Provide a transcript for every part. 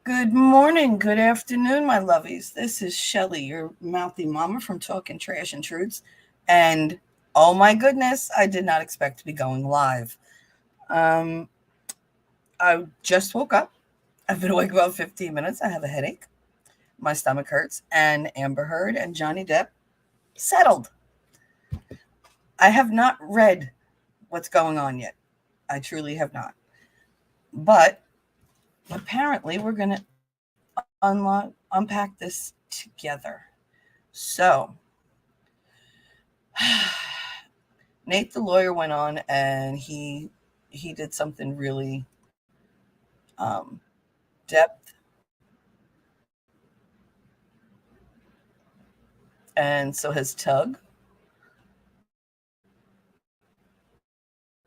Good morning, good afternoon, my lovies. This is Shelly, your mouthy mama from Talking Trash and Truths. And oh my goodness, I did not expect to be going live. Um, I just woke up. I've been awake about 15 minutes. I have a headache. My stomach hurts. And Amber Heard and Johnny Depp settled. I have not read what's going on yet. I truly have not. But apparently, we're going to unpack this together. So, Nate the lawyer went on and he did something really depth, and so has Tug,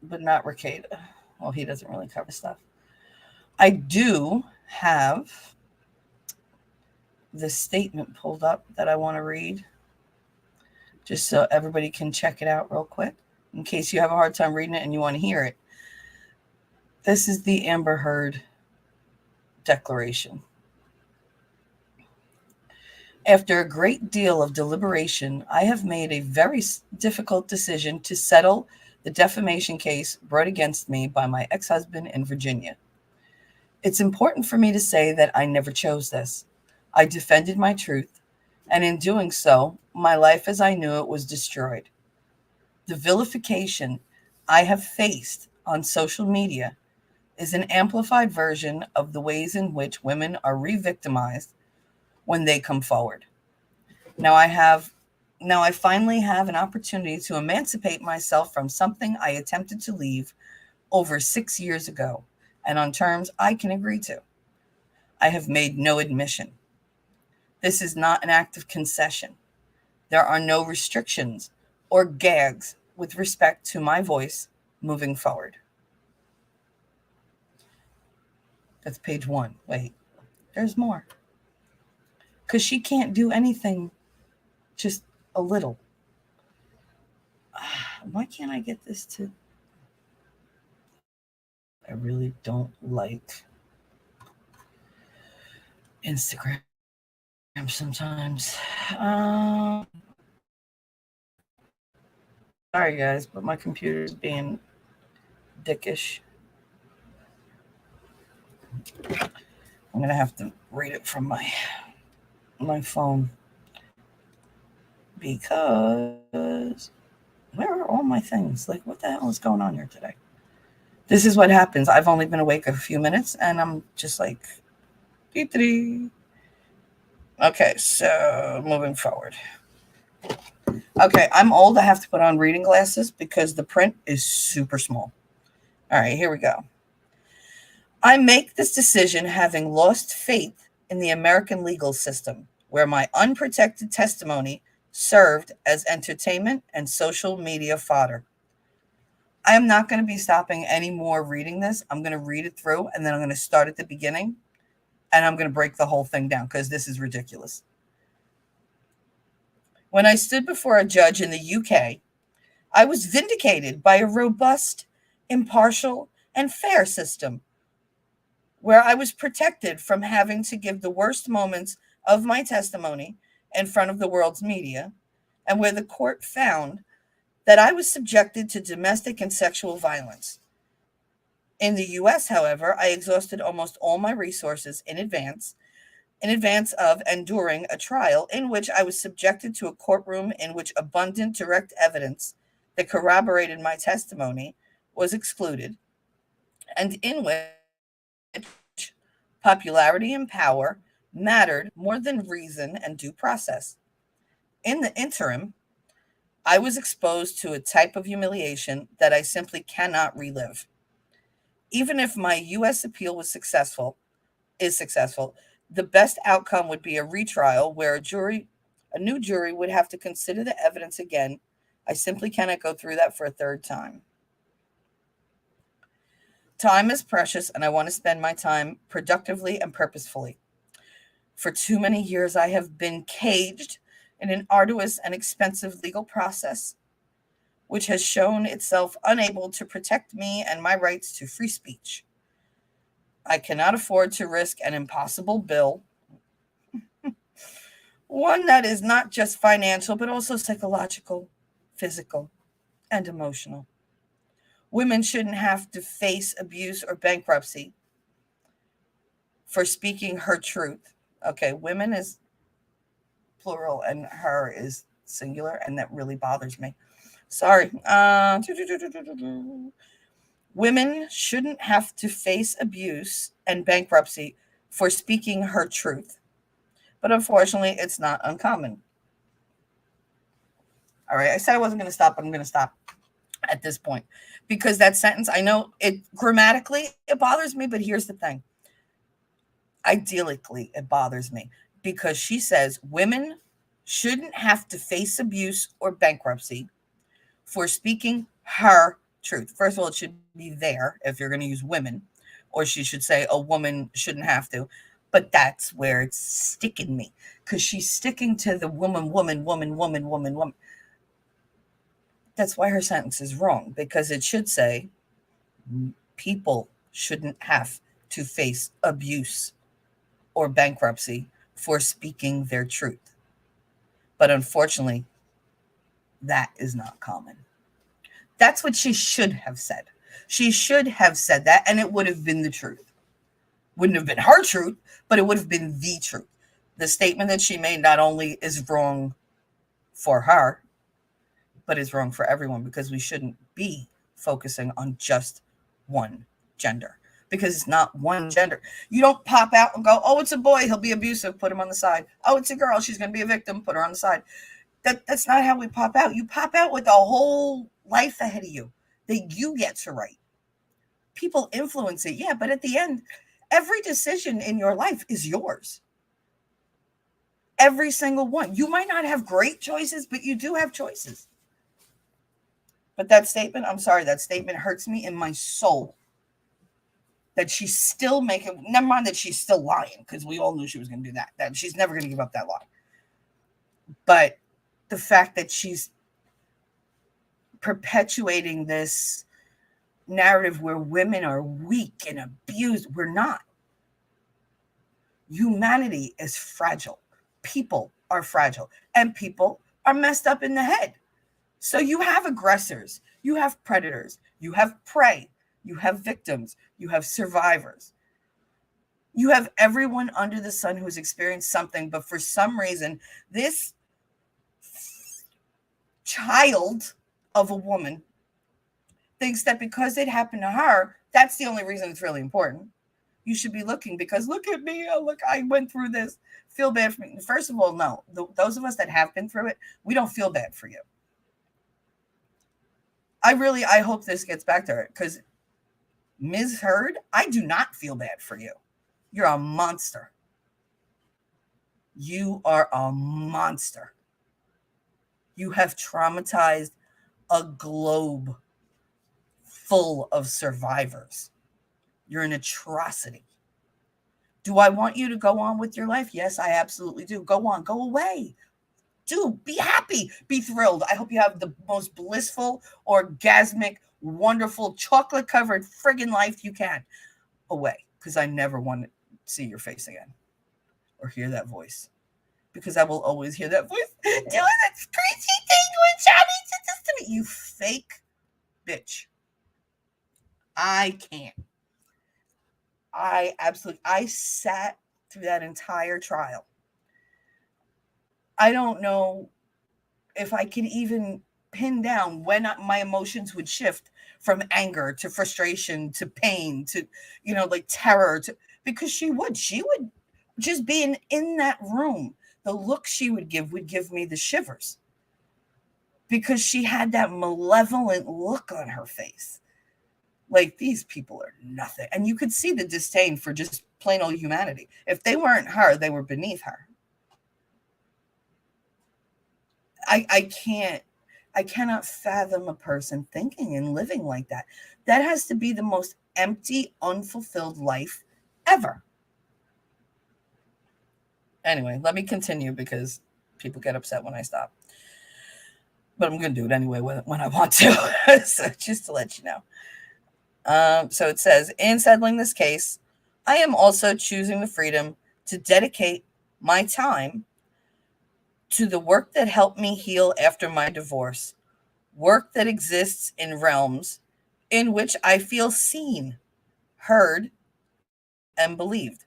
but not Ricada. Well, he doesn't really cover stuff. I do have the statement pulled up that I want to read, just so everybody can check it out real quick, in case you have a hard time reading it and you want to hear it. This is the Amber Heard declaration. After a great deal of deliberation, I have made a very difficult decision to settle the defamation case brought against me by my ex husband in Virginia. It's important for me to say that I never chose this. I defended my truth, and in doing so, my life as I knew it was destroyed. The vilification I have faced on social media is an amplified version of the ways in which women are re victimized when they come forward. Now I have Now I finally have an opportunity to emancipate myself from something I attempted to leave over 6 years ago and on terms I can agree to. I have made no admission. This is not an act of concession. There are no restrictions or gags with respect to my voice moving forward. That's page 1. Wait, there's more. Because she can't do anything just a little. Why can't I get this to? I really don't like Instagram sometimes. Sorry, guys, but my computer's being dickish. I'm gonna have to read it from my phone because where are all my things? Like, what the hell is going on here today? This is what happens. I've only been awake a few minutes, and I'm just like, dee. Okay, so moving forward. Okay, I'm old. I have to put on reading glasses because the print is super small. All right, here we go. I make this decision having lost faith in the American legal system, where my unprotected testimony served as entertainment and social media fodder. I am not going to be stopping any more reading this. I'm going to read it through and then I'm going to start at the beginning and I'm going to break the whole thing down because this is ridiculous. When I stood before a judge in the UK, I was vindicated by a robust, impartial, and fair system where I was protected from having to give the worst moments of my testimony in front of the world's media, and where the court found that I was subjected to domestic and sexual violence. In the US, however, I exhausted almost all my resources in advance of and during a trial in which I was subjected to a courtroom in which abundant direct evidence that corroborated my testimony was excluded, and in which popularity and power mattered more than reason and due process. In the interim, I was exposed to a type of humiliation that I simply cannot relive. Even if my US appeal is successful, the best outcome would be a retrial where a new jury would have to consider the evidence again. I simply cannot go through that for a third time. Time is precious, and I want to spend my time productively and purposefully. For too many years, I have been caged in an arduous and expensive legal process, which has shown itself unable to protect me and my rights to free speech. I cannot afford to risk an impossible bill, one that is not just financial, but also psychological, physical, and emotional. Women shouldn't have to face abuse or bankruptcy for speaking her truth. Okay, women is plural and her is singular, and that really bothers me. Sorry. Women shouldn't have to face abuse and bankruptcy for speaking her truth. But unfortunately, it's not uncommon. All right, I said I wasn't going to stop, but I'm going to stop at this point because that sentence, I know it grammatically, it bothers me, but here's the thing. Idyllically, it bothers me because she says women shouldn't have to face abuse or bankruptcy for speaking her truth. First of all, it should be there if you're going to use women, or she should say a woman shouldn't have to. But that's where it's sticking me because she's sticking to the woman, woman, woman, woman, woman, woman. That's why her sentence is wrong because it should say people shouldn't have to face abuse or bankruptcy for speaking their truth. But unfortunately, that is not common. That's what she should have said. She should have said that, and it would have been the truth. Wouldn't have been her truth, but it would have been the truth. The statement that she made not only is wrong for her, but is wrong for everyone because we shouldn't be focusing on just one gender because it's not one gender. You don't pop out and go, oh, it's a boy, he'll be abusive, put him on the side. Oh, it's a girl, she's going to be a victim, put her on the side. That's not how we pop out. You pop out with a whole life ahead of you that you get to write. People influence it, yeah, but at the end, every decision in your life is yours. Every single one. You might not have great choices, but you do have choices. But that statement, I'm sorry, that statement hurts me in my soul. That she's still making, never mind that she's still lying, because we all knew she was going to do that. That she's never going to give up that lie. But the fact that she's perpetuating this narrative where women are weak and abused, we're not. Humanity is fragile. People are fragile. And people are messed up in the head. So you have aggressors, you have predators, you have prey, you have victims, you have survivors. You have everyone under the sun who's experienced something, but for some reason, this child of a woman thinks that because it happened to her, that's the only reason it's really important. You should be looking because look at me. Oh, look, I went through this. Feel bad for me. First of all, no. Those of us that have been through it, we don't feel bad for you. I hope this gets back to her because Ms. Heard, I do not feel bad for you. You're a monster. You are a monster. You have traumatized a globe full of survivors. You're an atrocity. Do I want you to go on with your life? Yes, I absolutely do. Go on, go away. Do be happy, be thrilled. I hope you have the most blissful, orgasmic, wonderful, chocolate-covered friggin' life you can. Away, because I never want to see your face again or hear that voice. Because I will always hear that voice doing that crazy thing when Johnny did this to me. You fake bitch. I can't. I sat through that entire trial. I don't know if I could even pin down when my emotions would shift from anger to frustration to pain to, like terror because she would just being in that room. The look she would give me the shivers because she had that malevolent look on her face. Like, these people are nothing. And you could see the disdain for just plain old humanity. If they weren't her, they were beneath her. I cannot fathom a person thinking and living like that. That has to be the most empty, unfulfilled life ever. Anyway, let me continue because people get upset when I stop. But I'm going to do it anyway when I want to. So just to let you know. So it says, in settling this case, I am also choosing the freedom to dedicate my time to the work that helped me heal after my divorce, work that exists in realms in which I feel seen, heard, and believed,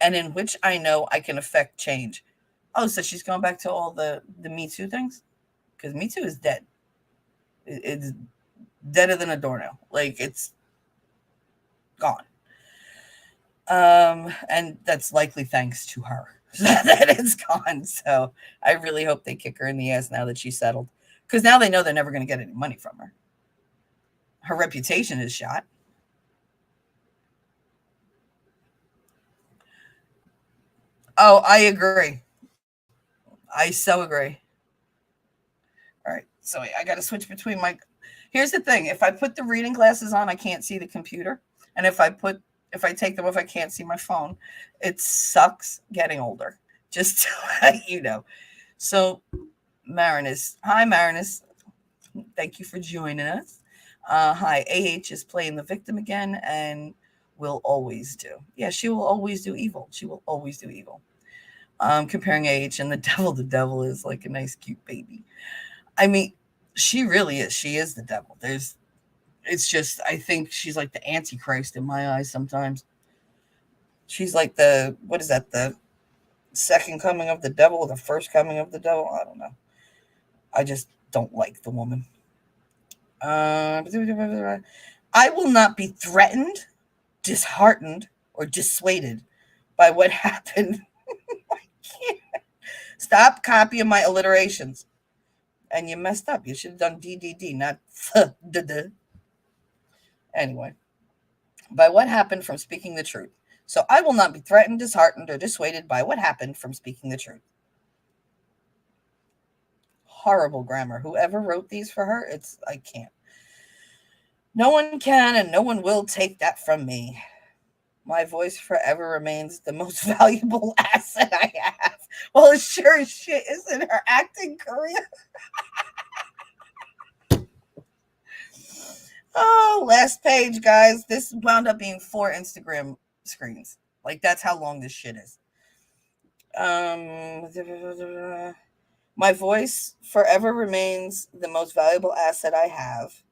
and in which I know I can affect change. Oh, so she's going back to all the Me Too things? Because Me Too is dead. It's deader than a doornail. Like, it's gone. And that's likely thanks to her that it's gone. So I really hope they kick her in the ass now that she's settled, because now they know they're never going to get any money from her. Her reputation is shot. Oh, I agree. I so agree. All right, so I got to switch between my. Here's the thing: if I put the reading glasses on, I can't see the computer, and if I take them off, I can't see my phone. It sucks getting older. Just to let you know. So, Marinus, hi Marinus, thank you for joining us. Hi, AH is playing the victim again, and will always do. Yeah, she will always do evil. She will always do evil. Comparing AH and the devil is like a nice, cute baby. I mean, she really is. She is the devil. It's just, I think she's like the Antichrist in my eyes sometimes. She's like what is that, the second coming of the devil, or the first coming of the devil? I don't know. I just don't like the woman. I will not be threatened, disheartened, or dissuaded by what happened. Stop copying my alliterations. And you messed up. You should have done DDD, not duh. Anyway, by what happened from speaking the truth. So I will not be threatened, disheartened, or dissuaded by what happened from speaking the truth. Horrible grammar. Whoever wrote these for her, I can't. No one can and no one will take that from me. My voice forever remains the most valuable asset I have. Well, it sure as shit is in her acting career. Oh, last page, guys. This wound up being 4 Instagram screens. Like, that's how long this shit is. Um, my voice forever remains the most valuable asset I have.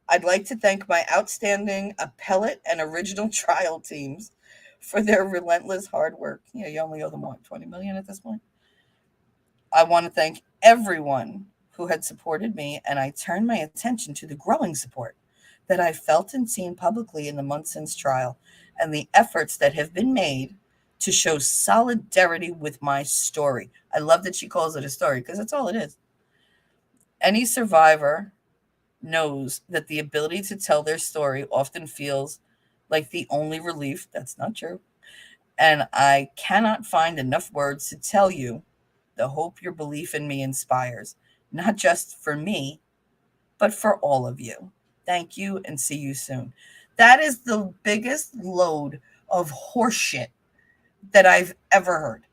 I'd like to thank my outstanding appellate and original trial teams for their relentless hard work. Yeah, you only owe them what, 20 million at this point? I want to thank everyone who had supported me, and I turn my attention to the growing support that I've felt and seen publicly in the months since trial, and the efforts that have been made to show solidarity with my story. I love that she calls it a story, because that's all it is. Any survivor knows that the ability to tell their story often feels like the only relief. That's not true. And I cannot find enough words to tell you the hope your belief in me inspires, not just for me, but for all of you. Thank you and see you soon. That is the biggest load of horseshit that I've ever heard.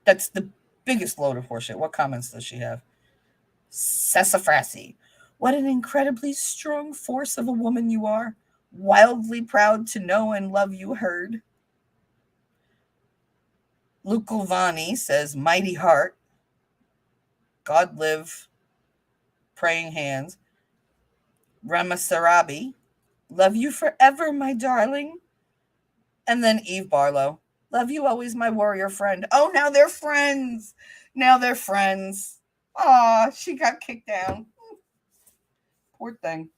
That's the biggest load of horseshit. What comments does she have? Sassafrasi. What an incredibly strong force of a woman you are. Wildly proud to know and love you, Heard. Lukovani says, mighty heart. God live. Praying hands. Ramasarabi. Love you forever, my darling. And then Eve Barlow. Love you always, my warrior friend. Oh, now they're friends. Now they're friends. Aw, she got kicked down. Poor thing.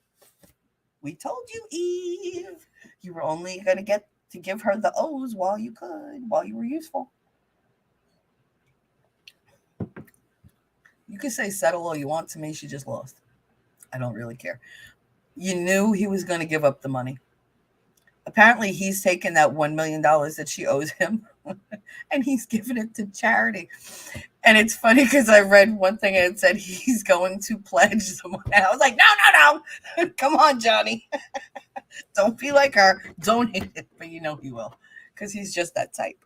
We told you, Eve. You were only going to get to give her the O's while you could, while you were useful. You can say settle all you want to me. She just lost. I don't really care. You knew he was going to give up the money. Apparently, he's taken that $1 million that she owes him and he's given it to charity. And it's funny because I read one thing and it said he's going to pledge someone. And I was like, no. Come on, Johnny. Don't be like her. Don't hate it, but you know he will, because he's just that type.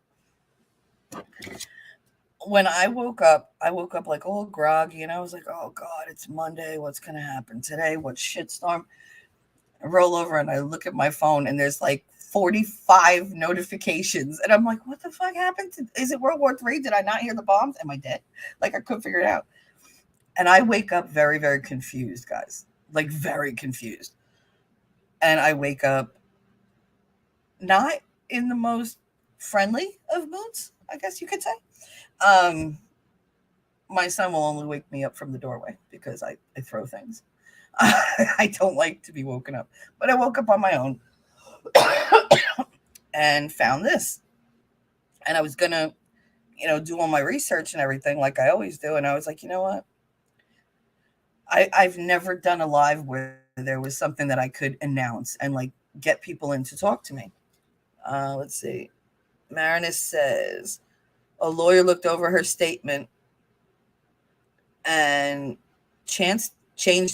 When I woke up like all groggy, and I was like, oh God, it's Monday. What's going to happen today? What shitstorm? I roll over and I look at my phone and there's like 45 notifications. And I'm like, what the fuck happened? Is it World War III? Did I not hear the bombs? Am I dead? Like, I couldn't figure it out. And I wake up very, very confused, guys. Like, very confused. And I wake up not in the most friendly of moods, I guess you could say. Um, my son will only wake me up from the doorway because I throw things. I don't like to be woken up. But I woke up on my own and found this. And I was going to, do all my research and everything like I always do. And I was like, you know what? I've never done a live where there was something that I could announce and like get people in to talk to me. Let's see. Marinus says a lawyer looked over her statement and changed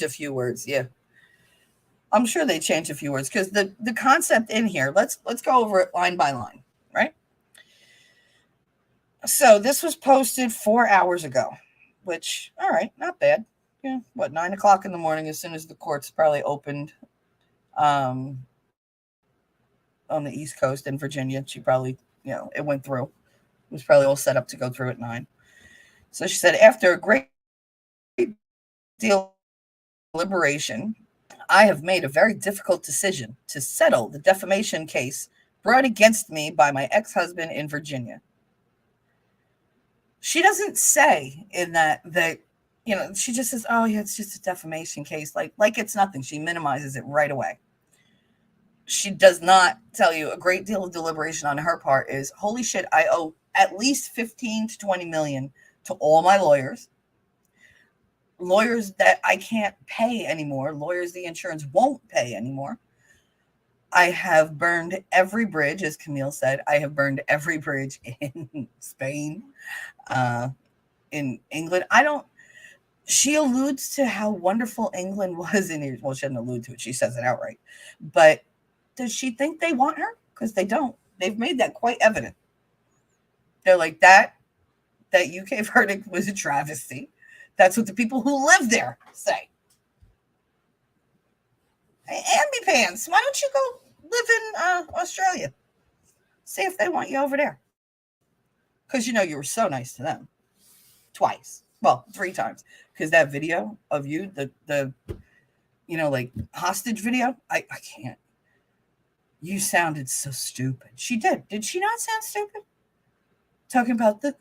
a few words. Yeah, I'm sure they changed a few words because the concept in here. Let's go over it line by line, right? So this was posted 4 hours ago, which all right, not bad. Yeah, what 9 o'clock in the morning? As soon as the courts probably opened, um, on the East Coast in Virginia, she probably it went through. It was probably all set up to go through at 9. So she said, after a great deal of deliberation, I have made a very difficult decision to settle the defamation case brought against me by my ex-husband in Virginia. She doesn't say in that she just says, "Oh yeah, it's just a defamation case," like it's nothing. She minimizes it right away. She does not tell you a great deal of deliberation on her part is, holy shit, I owe at least 15 to 20 million to all my lawyers that I can't pay anymore, lawyers the insurance won't pay anymore. I have burned every bridge, as Camille said. I have burned every bridge in Spain, uh, in England. She alludes to how wonderful England was in years. Well, she doesn't allude to it. She says it outright. But does she think they want her? Because they don't. They've made that quite evident. They're like, that UK verdict was a travesty. That's what the people who live there say. Hey, Ambi Pants, why don't you go live in Australia? See if they want you over there. Because you were so nice to them. Twice. Well, 3 times. Because that video of you, the like hostage video, I can't. You sounded so stupid. She did. Did she not sound stupid? Talking about the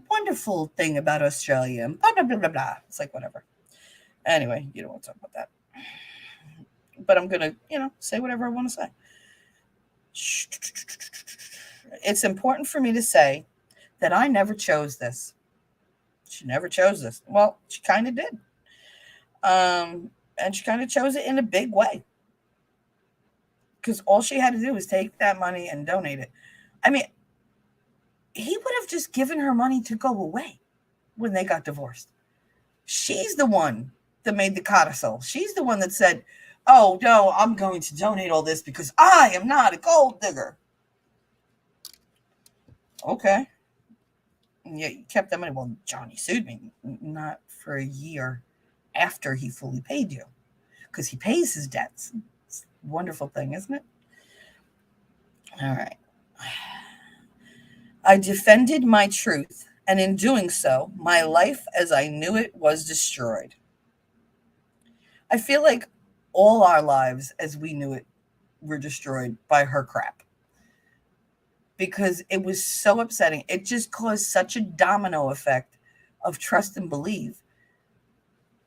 wonderful thing about Australia and blah, blah, blah, blah, blah. It's like, whatever. Anyway, you don't want to talk about that. But I'm going to, say whatever I want to say. It's important for me to say that I never chose this. She never chose this. Well, she kind of did. And she kind of chose it in a big way. Because all she had to do was take that money and donate it. I mean, he would have just given her money to go away when they got divorced. She's the one that made the codicil. She's the one that said, oh, no, I'm going to donate all this because I am not a gold digger. Okay. Yeah, you kept that money. Well, Johnny sued me, not for a year after he fully paid you, because he pays his debts. It's a wonderful thing, isn't it? All right. I defended my truth, and in doing so, my life as I knew it was destroyed. I feel like all our lives as we knew it were destroyed by her crap. Because it was so upsetting. It just caused such a domino effect of trust and belief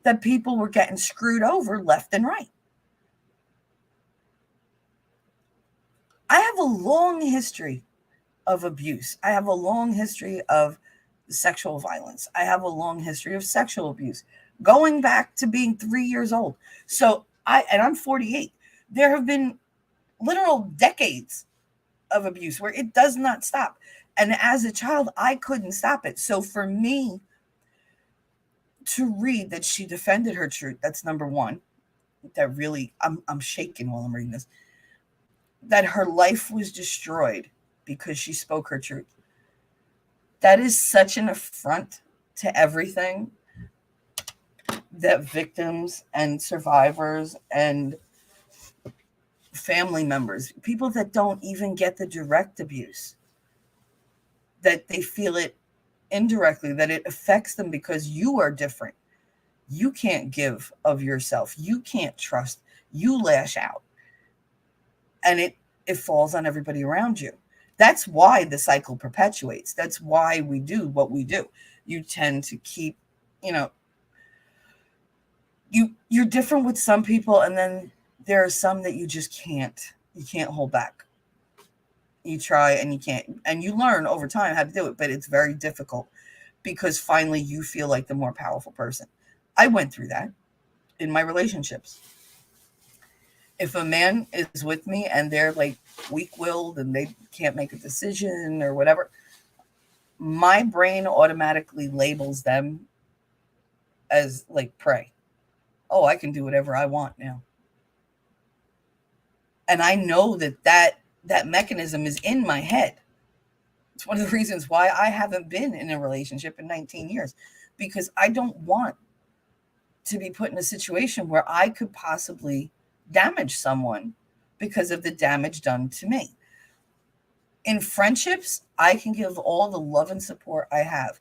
that people were getting screwed over left and right. I have a long history of abuse. I have a long history of sexual violence. I have a long history of sexual abuse, going back to being 3 years old. So I'm 48. There have been literal decades of abuse where it does not stop. And as a child, I couldn't stop it. So for me to read that she defended her truth, that's number one. That really, I'm shaking while I'm reading this. That her life was destroyed because she spoke her truth. That is such an affront to everything that victims and survivors and family members, people that don't even get the direct abuse, that they feel it indirectly, that it affects them because you are different. You can't give of yourself. You can't trust. You lash out. And it falls on everybody around you. That's why the cycle perpetuates. That's why we do what we do. You tend to keep, you know, you're different with some people, and then there are some that you just can't hold back. You try and you can't, and you learn over time how to do it, but it's very difficult because finally you feel like the more powerful person. I went through that in my relationships. If a man is with me and they're like weak-willed and they can't make a decision or whatever, my brain automatically labels them as like prey. Oh, I can do whatever I want now. And I know that mechanism is in my head. It's one of the reasons why I haven't been in a relationship in 19 years, because I don't want to be put in a situation where I could possibly damage someone because of the damage done to me. In friendships, I can give all the love and support I have.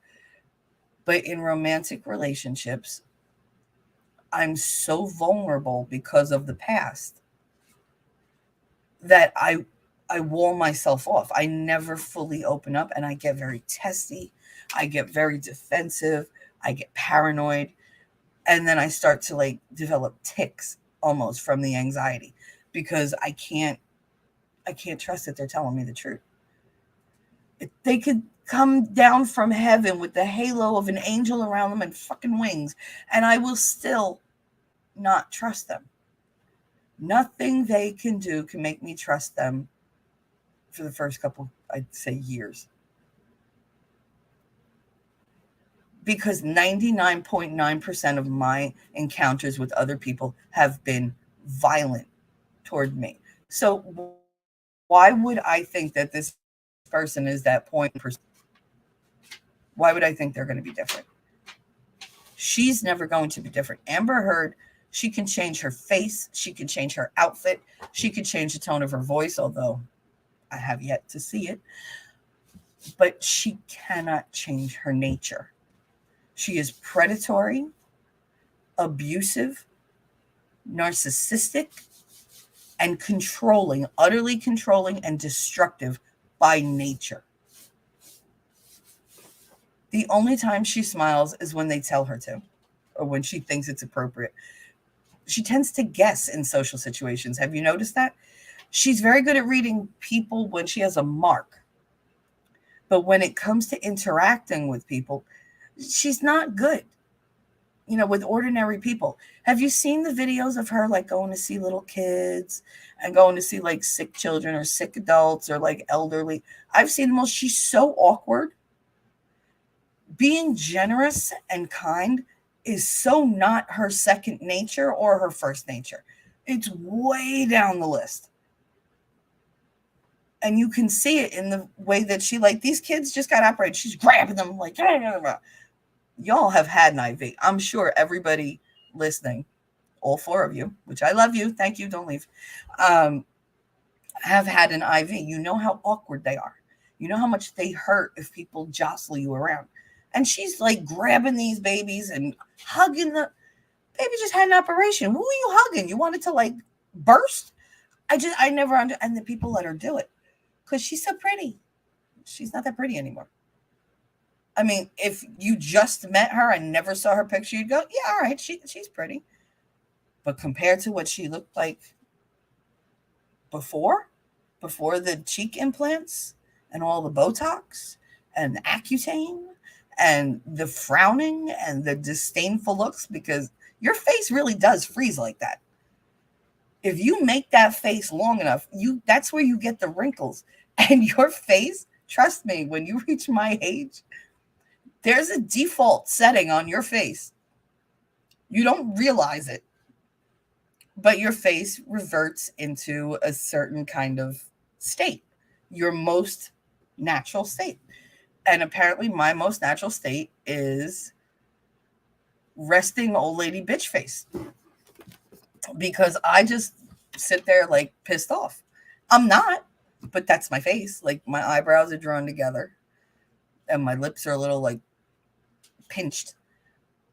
But in romantic relationships, I'm so vulnerable because of the past that I wall myself off. I never fully open up, and I get very testy. I get very defensive. I get paranoid. And then I start to like develop tics almost from the anxiety because I can't trust that they're telling me the truth. They could come down from heaven with the halo of an angel around them and fucking wings, and I will still not trust them. Nothing they can do can make me trust them for the first couple, I'd say, years. Because 99.9% of my encounters with other people have been violent toward me. So why would I think that this person is that 0.1%? Why would I think they're going to be different? She's never going to be different. Amber Heard, she can change her face. She can change her outfit. She can change the tone of her voice, although I have yet to see it. But she cannot change her nature. She is predatory, abusive, narcissistic, and controlling, utterly controlling and destructive by nature. The only time she smiles is when they tell her to, or when she thinks it's appropriate. She tends to guess in social situations. Have you noticed that? She's very good at reading people when she has a mark. But when it comes to interacting with people, she's not good, with ordinary people. Have you seen the videos of her like going to see little kids and going to see like sick children or sick adults or like elderly? I've seen them all. She's so awkward. Being generous and kind is so not her second nature or her first nature. It's way down the list. And you can see it in the way that she, like, these kids just got operated. She's grabbing them like, y'all have had an IV. I'm sure everybody listening, all four of you, which I love you. Thank you. Don't leave. Have had an IV. You know how awkward they are. You know how much they hurt if people jostle you around. And she's like grabbing these babies and hugging the baby. Just had an operation. Who are you hugging? You wanted to like burst? I never and the people let her do it because she's so pretty. She's not that pretty anymore. I mean, if you just met her and never saw her picture, you'd go, yeah, all right, she's pretty. But compared to what she looked like before the cheek implants and all the Botox and the Accutane and the frowning and the disdainful looks, because your face really does freeze like that. If you make that face long enough, that's where you get the wrinkles. And your face, trust me, when you reach my age, there's a default setting on your face. You don't realize it, but your face reverts into a certain kind of state, your most natural state. And apparently my most natural state is resting old lady bitch face, because I just sit there like pissed off. I'm not, but that's my face. Like my eyebrows are drawn together and my lips are a little like pinched.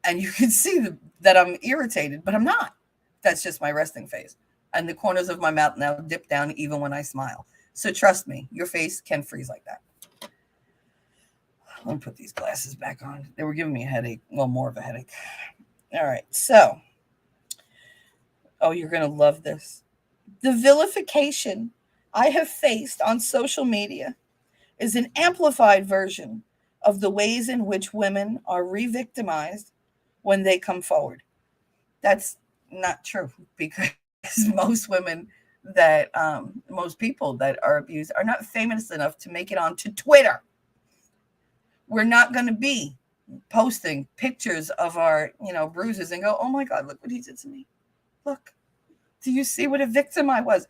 And you can see that I'm irritated, but I'm not. That's just my resting face. And the corners of my mouth now dip down even when I smile. So trust me, your face can freeze like that. Let me put these glasses back on. They were giving me a headache. Well, more of a headache. All right. So, oh, you're going to love this. The vilification I have faced on social media is an amplified version of the ways in which women are re victimized when they come forward. That's not true because most women most people that are abused are not famous enough to make it onto Twitter. We're not going to be posting pictures of our, bruises and go, oh my God, look what he did to me. Look, do you see what a victim I was?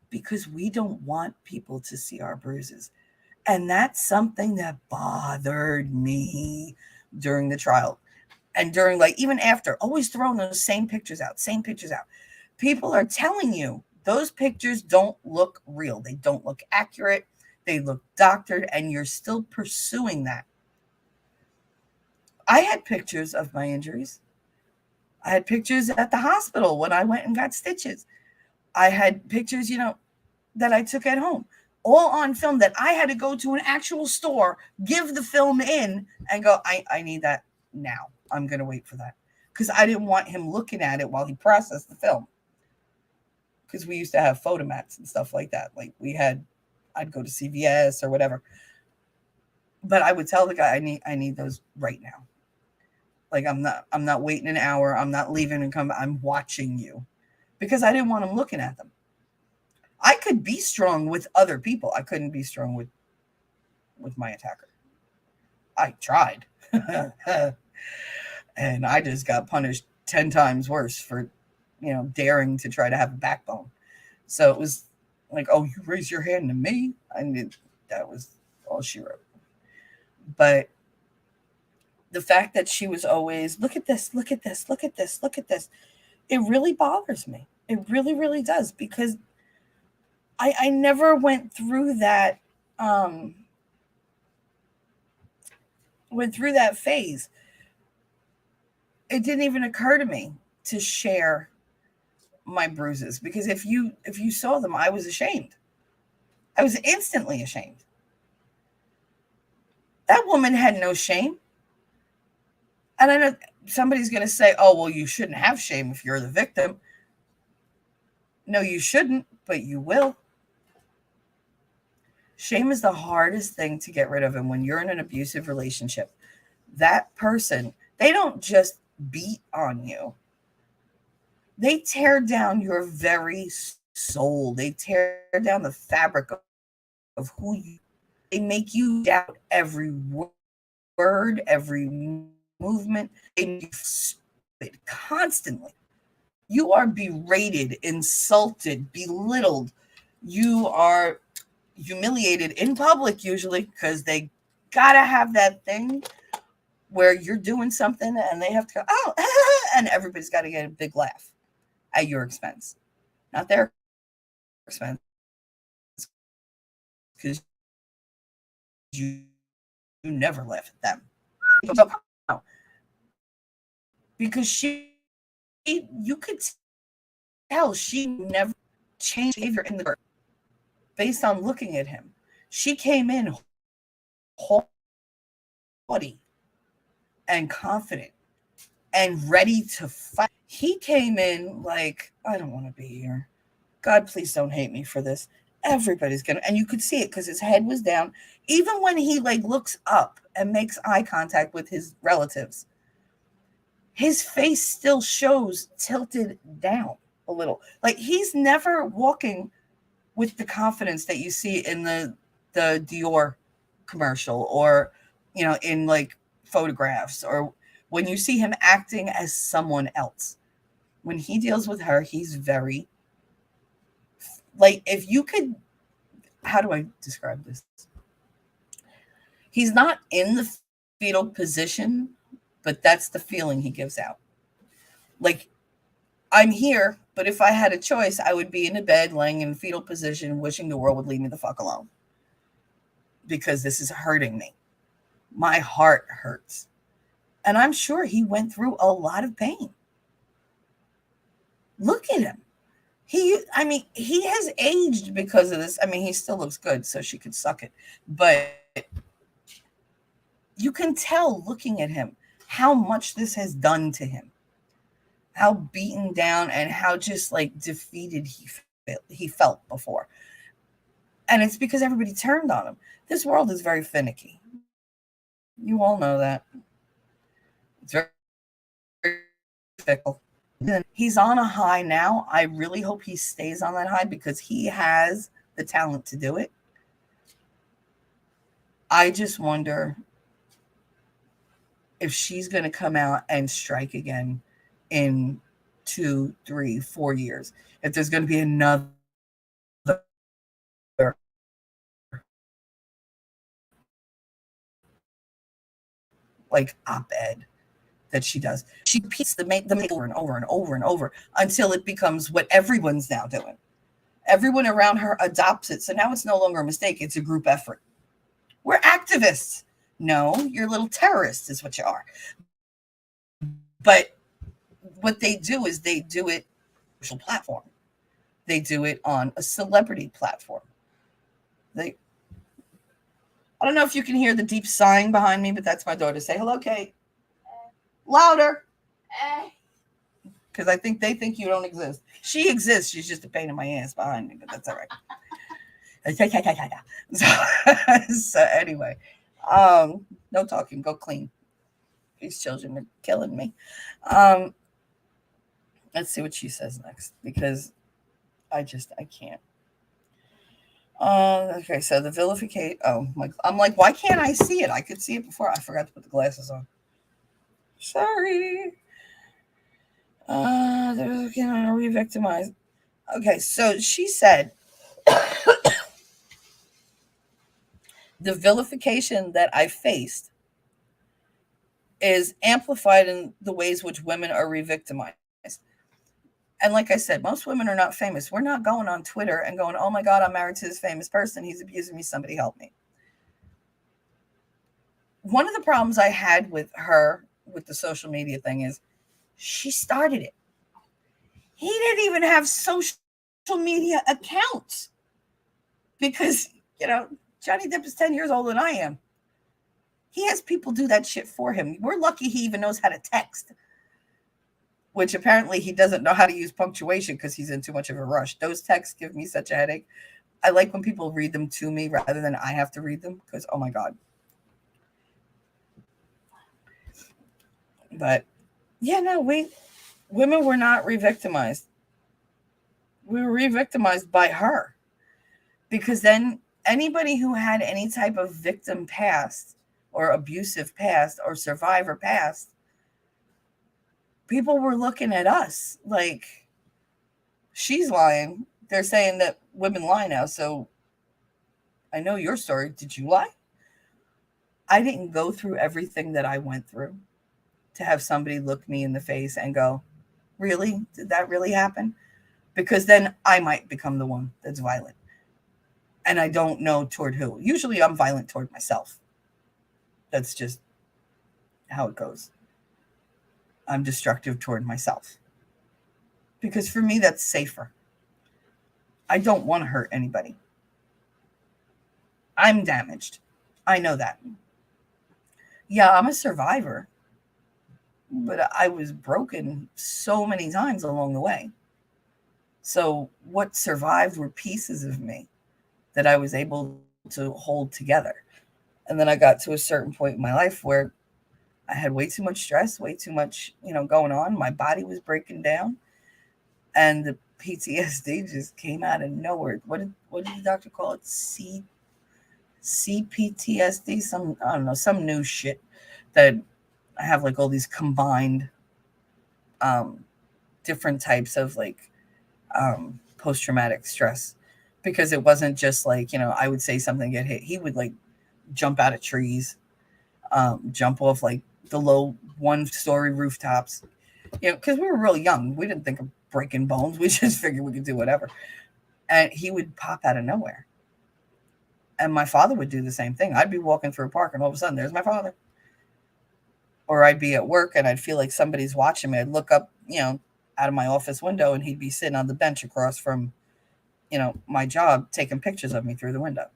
Because we don't want people to see our bruises. And that's something that bothered me during the trial. And during, like, even after, always throwing those same pictures out. People are telling you those pictures don't look real. They don't look accurate. They look doctored, and you're still pursuing that. I had pictures of my injuries. I had pictures at the hospital when I went and got stitches. I had pictures, that I took at home, all on film that I had to go to an actual store, give the film in, and go, I need that now. I'm going to wait for that. Because I didn't want him looking at it while he processed the film. Because we used to have photomats and stuff like that. Like I'd go to CVS or whatever. But I would tell the guy, I need those right now. Like I'm not waiting an hour. I'm not leaving and coming. I'm watching you. Because I didn't want him looking at them. I could be strong with other people. I couldn't be strong with my attacker. I tried. And I just got punished 10 times worse for, daring to try to have a backbone. So it was like, oh, you raise your hand to me? That was all she wrote. But the fact that she was always, look at this, look at this, look at this, look at this, it really bothers me. It really, really does, because I never went through that phase. It didn't even occur to me to share my bruises, because if you saw them, I was ashamed. I was instantly ashamed. That woman had no shame. And I know somebody's going to say, oh, well, you shouldn't have shame if you're the victim. No, you shouldn't, but you will. Shame is the hardest thing to get rid of. And when you're in an abusive relationship, that person, they don't just beat on you. They tear down your very soul. They tear down the fabric of who you are. They make you doubt every word, every movement. They make you stupid constantly. You are berated, insulted, belittled. You are humiliated in public, usually, because they gotta have that thing where you're doing something and they have to go, oh, and everybody's got to get a big laugh at your expense, not their expense, because you never laugh at them. Because you could tell she never changed behavior in the based on looking at him. She came in haughty and confident and ready to fight. He came in like, I don't want to be here. God, please don't hate me for this. Everybody's gonna, and you could see it because his head was down. Even when he looks up and makes eye contact with his relatives, his face still shows tilted down a little. Like he's never walking with the confidence that you see in the Dior commercial, or in photographs, or when you see him acting as someone else. When he deals with her, he's very if you could, how do I describe this? He's not in the fetal position, but that's the feeling he gives out. I'm here, but if I had a choice, I would be in a bed, laying in a fetal position, wishing the world would leave me the fuck alone because this is hurting me. My heart hurts. And I'm sure he went through a lot of pain. Look at him. He has aged because of this. I mean, he still looks good, so she could suck it. But you can tell looking at him how much this has done to him, how beaten down and how just like defeated he felt before. And it's because everybody turned on him. This world is very finicky. You all know that. It's very fickle. He's on a high now. I really hope he stays on that high because he has the talent to do it. I just wonder if she's going to come out and strike again in 2, 3, 4 years. If there's going to be another like op-ed that she does. She repeats the over and over and over and over until it becomes what everyone's now doing. Everyone around her adopts it. So now it's no longer a mistake. It's a group effort. We're activists. No, you're little terrorists is what you are. But what they do is they do it on a social platform. They do it on a celebrity platform. I don't know if you can hear the deep sighing behind me, but that's my daughter. Say hello, Kate. Louder. Because I think they think you don't exist. She exists. She's just a pain in my ass behind me, but that's all right. So anyway, no talking. Go clean. These children are killing me. Let's see what she says next because I can't. Okay, so the vilification. Oh, I'm like, why can't I see it? I could see it before. I forgot to put the glasses on. Sorry. They're going to re-victimize. Okay, so she said the vilification that I faced is amplified in the ways which women are re-victimized. And like I said, most women are not famous. We're not going on Twitter and going, oh my God, I'm married to this famous person. He's abusing me. Somebody help me. One of the problems I had with her, with the social media thing is she started it. He didn't even have social media accounts because, Johnny Depp is 10 years older than I am. He has people do that shit for him. We're lucky he even knows how to text, which apparently he doesn't know how to use punctuation because he's in too much of a rush. Those texts give me such a headache. I like when people read them to me rather than I have to read them because, oh my God. But yeah, no, women were not re-victimized. We were re-victimized by her because then anybody who had any type of victim past or abusive past or survivor past, people were looking at us like she's lying. They're saying that women lie now. So I know your story. Did you lie? I didn't go through everything that I went through to have somebody look me in the face and go, really? Did that really happen? Because then I might become the one that's violent. And I don't know toward who. Usually I'm violent toward myself. That's just how it goes. I'm destructive toward myself. Because for me, that's safer. I don't want to hurt anybody. I'm damaged. I know that. Yeah, I'm a survivor. But I was broken so many times along the way. So what survived were pieces of me that I was able to hold together. And then I got to a certain point in my life where I had way too much stress, way too much, going on. My body was breaking down. And the PTSD just came out of nowhere. What did the doctor call it? CPTSD? I don't know, some new shit that I have like all these combined different types of like post-traumatic stress because it wasn't just like, I would say something get hit. He would like jump out of trees, jump off like the low 1-story rooftops, because we were really young. We didn't think breaking bones. We just figured we could do whatever. And he would pop out of nowhere. And my father would do the same thing. I'd be walking through a park and all of a sudden there's my father. Or I'd be at work and I'd feel like somebody's watching me. I'd look up, out of my office window and he'd be sitting on the bench across from, my job taking pictures of me through the window.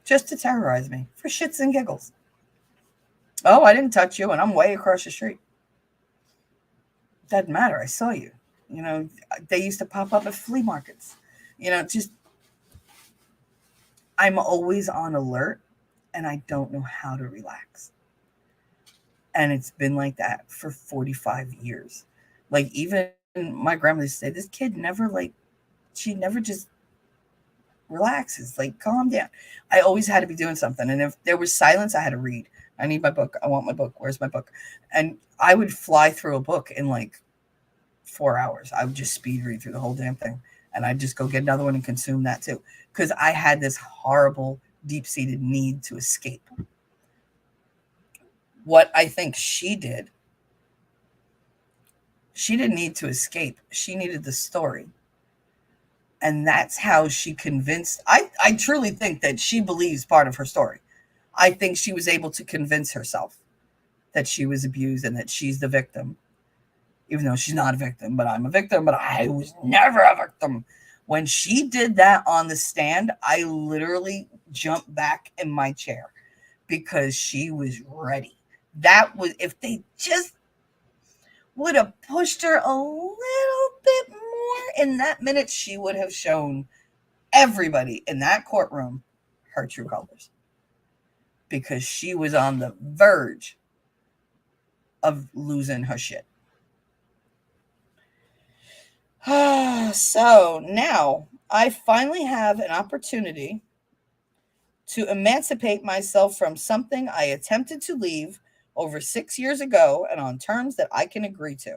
Just to terrorize me for shits and giggles. Oh, I didn't touch you and I'm way across the street. Doesn't matter. I saw you. They used to pop up at flea markets. I'm always on alert and I don't know how to relax. And it's been like that for 45 years. Like, even my grandmother used to say, this kid never, she never just relaxes. Like, calm down. I always had to be doing something. And if there was silence, I had to read. I need my book. I want my book. Where's my book? And I would fly through a book in 4 hours. I would just speed read through the whole damn thing. And I'd just go get another one and consume that too. Because I had this horrible, deep-seated need to escape. What I think she did, she didn't need to escape. She needed the story. And that's how she convinced. I truly think that she believes part of her story. I think she was able to convince herself that she was abused and that she's the victim. Even though she's not a victim, but I'm a victim, but I was never a victim. When she did that on the stand, I literally jumped back in my chair because she was ready. That was, if they just would have pushed her a little bit more in that minute, she would have shown everybody in that courtroom her true colors. Because she was on the verge of losing her shit. So now I finally have an opportunity to emancipate myself from something I attempted to leave over 6 years ago and on terms that I can agree to.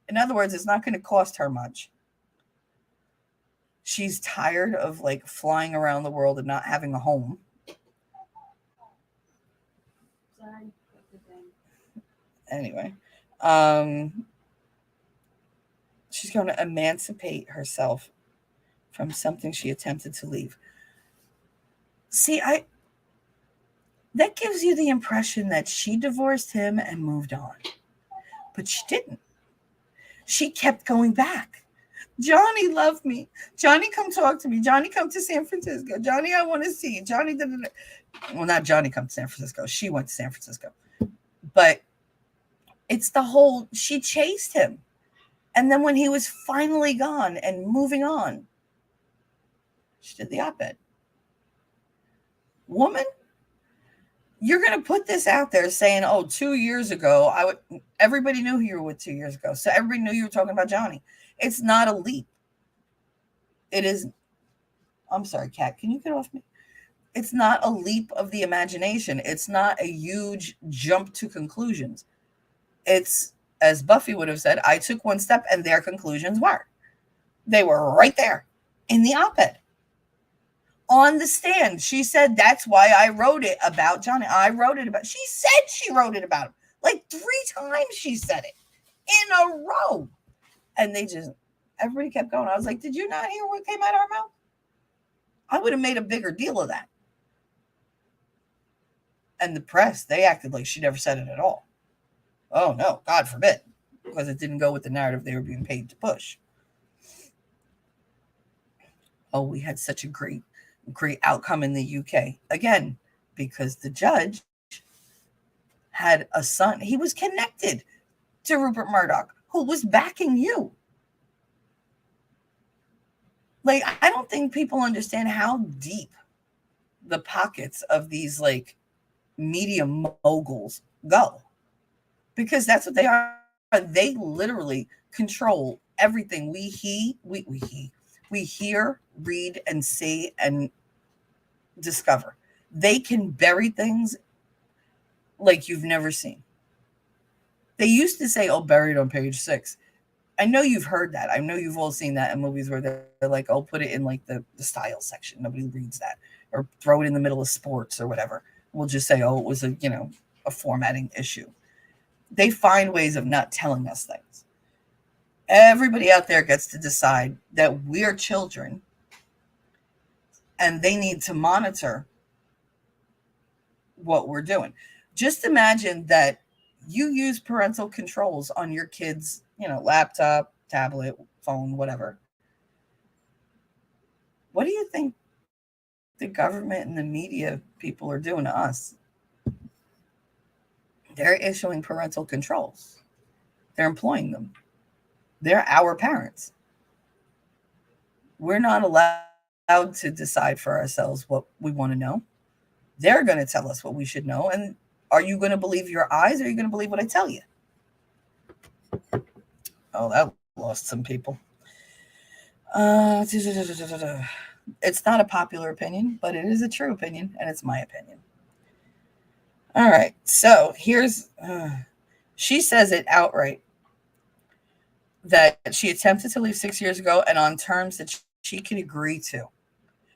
In other words, it's not going to cost her much. She's tired of flying around the world and not having a home. Sorry. Anyway, she's going to emancipate herself from something she attempted to leave. See, that gives you the impression that she divorced him and moved on. But she didn't. She kept going back. Johnny loved me. Johnny, come talk to me. Johnny, come to San Francisco. Johnny, I want to see you. Johnny, well, not Johnny come to San Francisco. She went to San Francisco. But it's the whole, she chased him. And then when he was finally gone and moving on, she did the op-ed. Woman, you're going to put this out there saying, 2 years ago, everybody knew who you were with 2 years ago. So everybody knew you were talking about Johnny. It's not a leap. It is. I'm sorry, Kat, can you get off me? It's not a leap of the imagination. It's not a huge jump to conclusions. It's, as Buffy would have said, I took one step and their conclusions were. They were right there in the op-ed. On the stand, she said, that's why I wrote it about Johnny. She said she wrote it about him. 3 times she said it in a row. And everybody kept going. I was like, did you not hear what came out of her mouth? I would have made a bigger deal of that. And the press, they acted like she never said it at all. Oh, no, God forbid. Because it didn't go with the narrative they were being paid to push. Oh, we had such a great outcome in the UK. Again, because the judge had a son. He was connected to Rupert Murdoch, who was backing you. I don't think people understand how deep the pockets of these media moguls go. Because that's what they are. They literally control everything we hear, read, and see and discover. They can bury things like you've never seen. They used to say, buried on page 6. I know you've heard that. I know you've all seen that in movies where they're like, put it in the style section. Nobody reads that. Or throw it in the middle of sports or whatever. We'll just say, it was a formatting issue. They find ways of not telling us things. Everybody out there gets to decide that we're children and they need to monitor what we're doing. Just imagine that you use parental controls on your kids, laptop, tablet, phone, whatever. What do you think the government and the media people are doing to us? They're issuing parental controls. They're employing them. They're our parents. We're not allowed to decide for ourselves what we want to know. They're going to tell us what we should know. And are you going to believe your eyes or are you going to believe what I tell you? Oh, that lost some people. It's not a popular opinion, but it is a true opinion, and it's my opinion. All right. So she says it outright that she attempted to leave 6 years ago and on terms that she can agree to.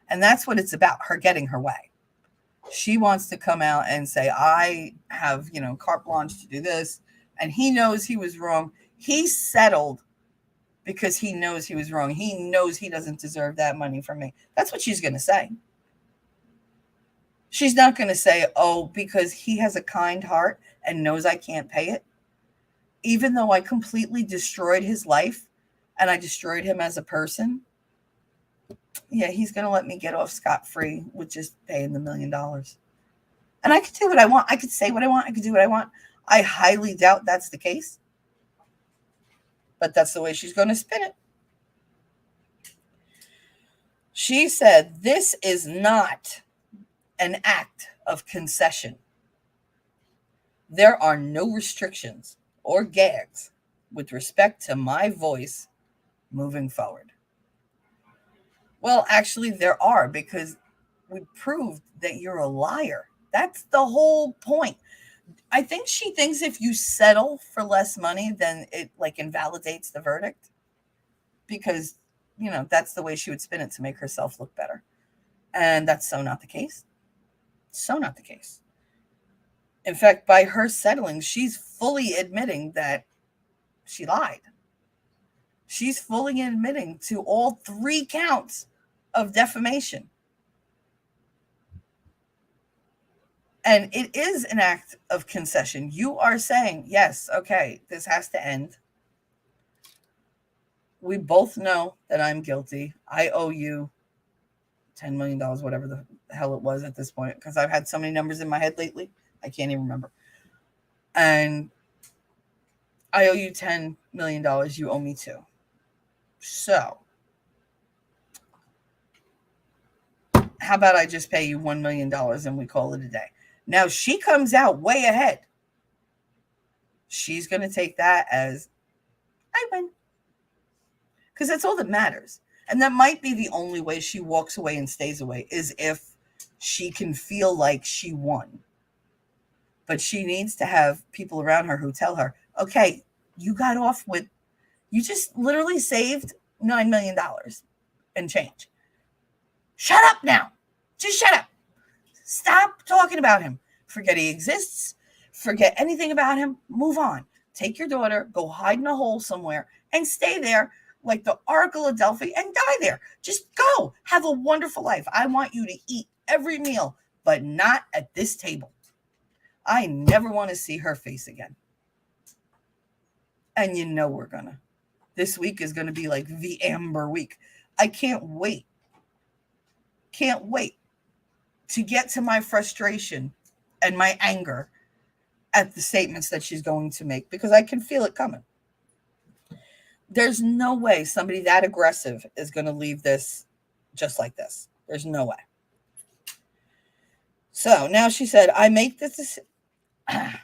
And that's what it's about, her getting her way. She wants to come out and say, I have, carte blanche to do this. And he knows he was wrong. He settled because he knows he was wrong. He knows he doesn't deserve that money from me. That's what she's going to say. She's not going to say, oh, because he has a kind heart and knows I can't pay it. Even though I completely destroyed his life and I destroyed him as a person, yeah, he's going to let me get off scot-free with just paying the $1 million. And I could do what I want. I could say what I want. I could do what I want. I highly doubt that's the case. But that's the way she's going to spin it. She said, this is not an act of concession. There are no restrictions or gags with respect to my voice moving forward. Well, actually, there are, because we proved that you're a liar. That's the whole point. I think she thinks if you settle for less money, then it invalidates the verdict, because, that's the way she would spin it to make herself look better. And that's so not the case. So not the case. In fact, by her settling, she's fully admitting that she lied. She's fully admitting to all 3 counts of defamation. And it is an act of concession. You are saying, yes, okay, this has to end. We both know that I'm guilty. I owe you $10 million, whatever the hell it was at this point, because I've had so many numbers in my head lately, I can't even remember. And I owe you $10 million. You owe me 2. So how about I just pay you $1 million and we call it a day? Now she comes out way ahead. She's going to take that as I win. Because that's all that matters. And that might be the only way she walks away and stays away, is if she can feel like she won. But she needs to have people around her who tell her, okay, you got off with, you just literally saved $9 million and change. Shut up now. Just shut up. Stop talking about him. Forget he exists. Forget anything about him. Move on. Take your daughter, go hide in a hole somewhere, and stay there like the Oracle of Delphi and die there. Just go. Have a wonderful life. I want you to eat every meal, but not at this table. I never want to see her face again. And we're gonna. This week is going to be like the Amber week. I can't wait. Can't wait to get to my frustration and my anger at the statements that she's going to make, because I can feel it coming. There's no way somebody that aggressive is going to leave this just like this. There's no way. So now she said, I make this.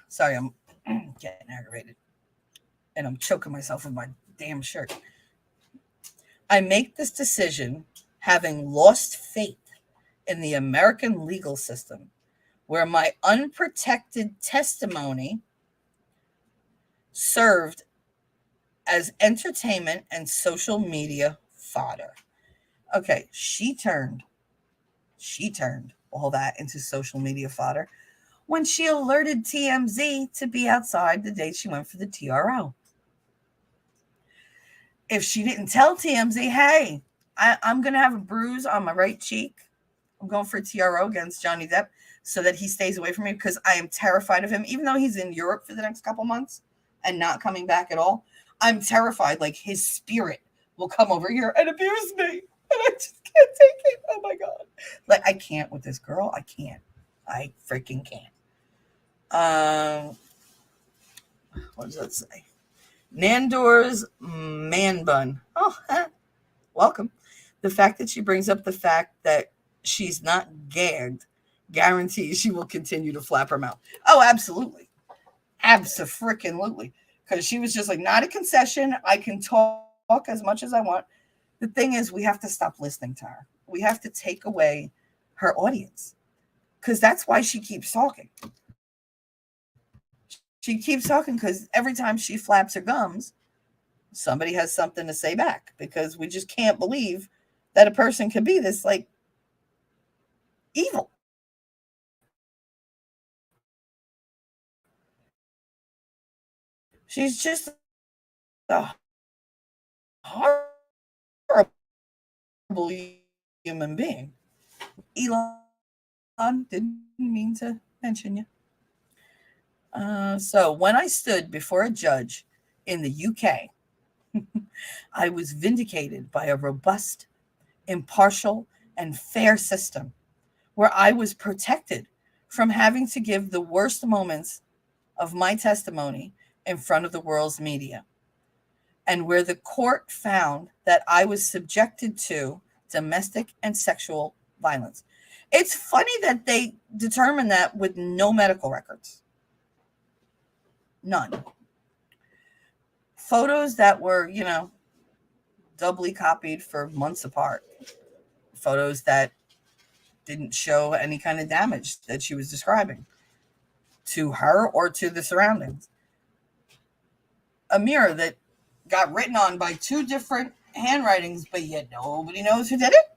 Sorry, I'm getting aggravated. And I'm choking myself with my damn shirt. I make this decision having lost faith in the American legal system, where my unprotected testimony served as entertainment and social media fodder. Okay, she turned all that into social media fodder when she alerted TMZ to be outside the day she went for the TRO. If she didn't tell TMZ, hey, I'm going to have a bruise on my right cheek. I'm going for a TRO against Johnny Depp so that he stays away from me because I am terrified of him. Even though he's in Europe for the next couple months and not coming back at all, I'm terrified. Like his spirit will come over here and abuse me. And I just can't take it. Oh my God. Like I can't with this girl. I can't. I freaking can't. What does that say? Nandor's man bun. Oh, welcome. The fact that she brings up the fact that she's not gagged guarantees she will continue to flap her mouth. Oh, absolutely. Abso-freaking-lutely. Because she was just like, not a concession. I can talk as much as I want. The thing is, we have to stop listening to her. We have to take away her audience. Because that's why she keeps talking. She keeps talking because every time she flaps her gums, somebody has something to say back. Because we just can't believe that a person can be this, like, evil. She's just a horrible human being. Elon didn't mean to mention you. So when I stood before a judge in the UK, I was vindicated by a robust, impartial, and fair system where I was protected from having to give the worst moments of my testimony in front of the world's media, and where the court found that I was subjected to domestic and sexual violence. It's funny that they determined that with no medical records. None. Photos that were, doubly copied for months apart. Photos that didn't show any kind of damage that she was describing to her or to the surroundings. A mirror that got written on by two different handwritings, but yet nobody knows who did it?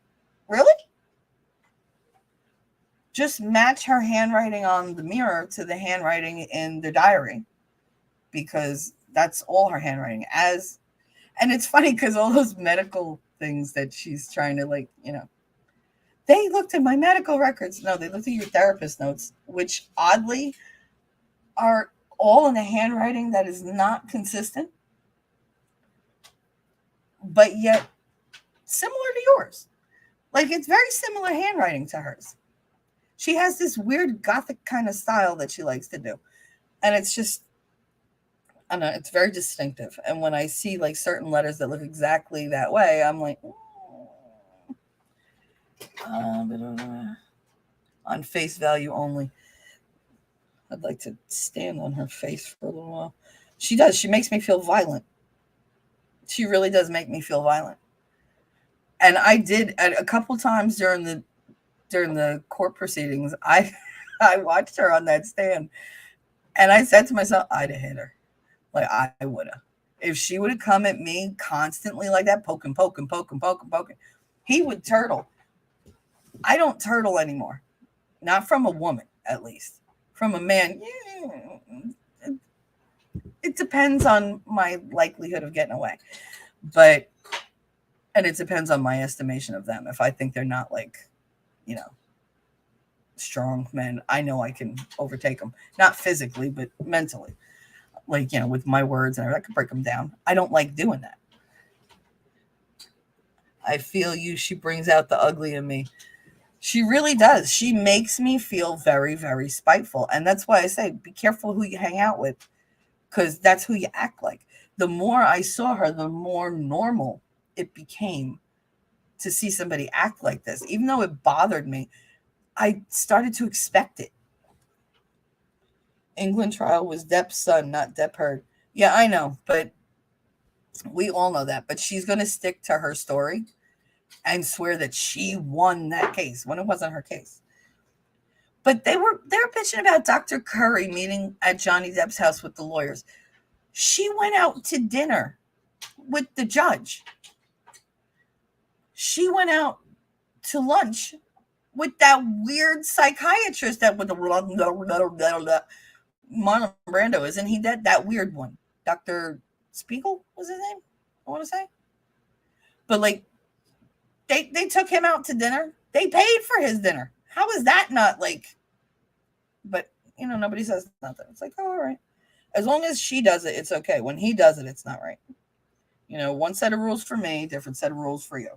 Really? Just match her handwriting on the mirror to the handwriting in the diary, because that's all her handwriting. And it's funny because all those medical things that she's trying to, they looked at my medical records. No, they looked at your therapist notes, which oddly are all in a handwriting that is not consistent, but yet similar to yours. Like, it's very similar handwriting to hers. She has this weird gothic kind of style that she likes to do. And it's just, I don't know, it's very distinctive. And when I see like certain letters that look exactly that way, I'm like, on face value only. I'd like to stand on her face for a little while. She does. She makes me feel violent. She really does make me feel violent. And I did a couple times during the court proceedings. I watched her on that stand, and I said to myself, I'd have hit her. Like, I would have. If she would have come at me constantly like that, poking, he would turtle. I don't turtle anymore. Not from a woman, at least. From a man, it depends on my likelihood of getting away. And it depends on my estimation of them. If I think they're not strong men, I know I can overtake them. Not physically, but mentally. With my words, and I could break them down. I don't like doing that. I feel you. She brings out the ugly in me. She really does. She makes me feel very, very spiteful. And that's why I say, be careful who you hang out with, because that's who you act like. The more I saw her, the more normal it became to see somebody act like this. Even though it bothered me, I started to expect it. England trial was Depp's son, not Depp Heard. Yeah, I know, but we all know that. But she's going to stick to her story and swear that she won that case when it wasn't her case. But they were bitching about Dr. Curry meeting at Johnny Depp's house with the lawyers. She went out to dinner with the judge. She went out to lunch with that weird psychiatrist that with the Marlon Brando, isn't he that weird one? Dr. Spiegel was his name, I want to say. But like they took him out to dinner. They paid for his dinner. How is that not like? But nobody says nothing. It's like, oh, all right. As long as she does it, it's okay. When he does it, it's not right. One set of rules for me, different set of rules for you.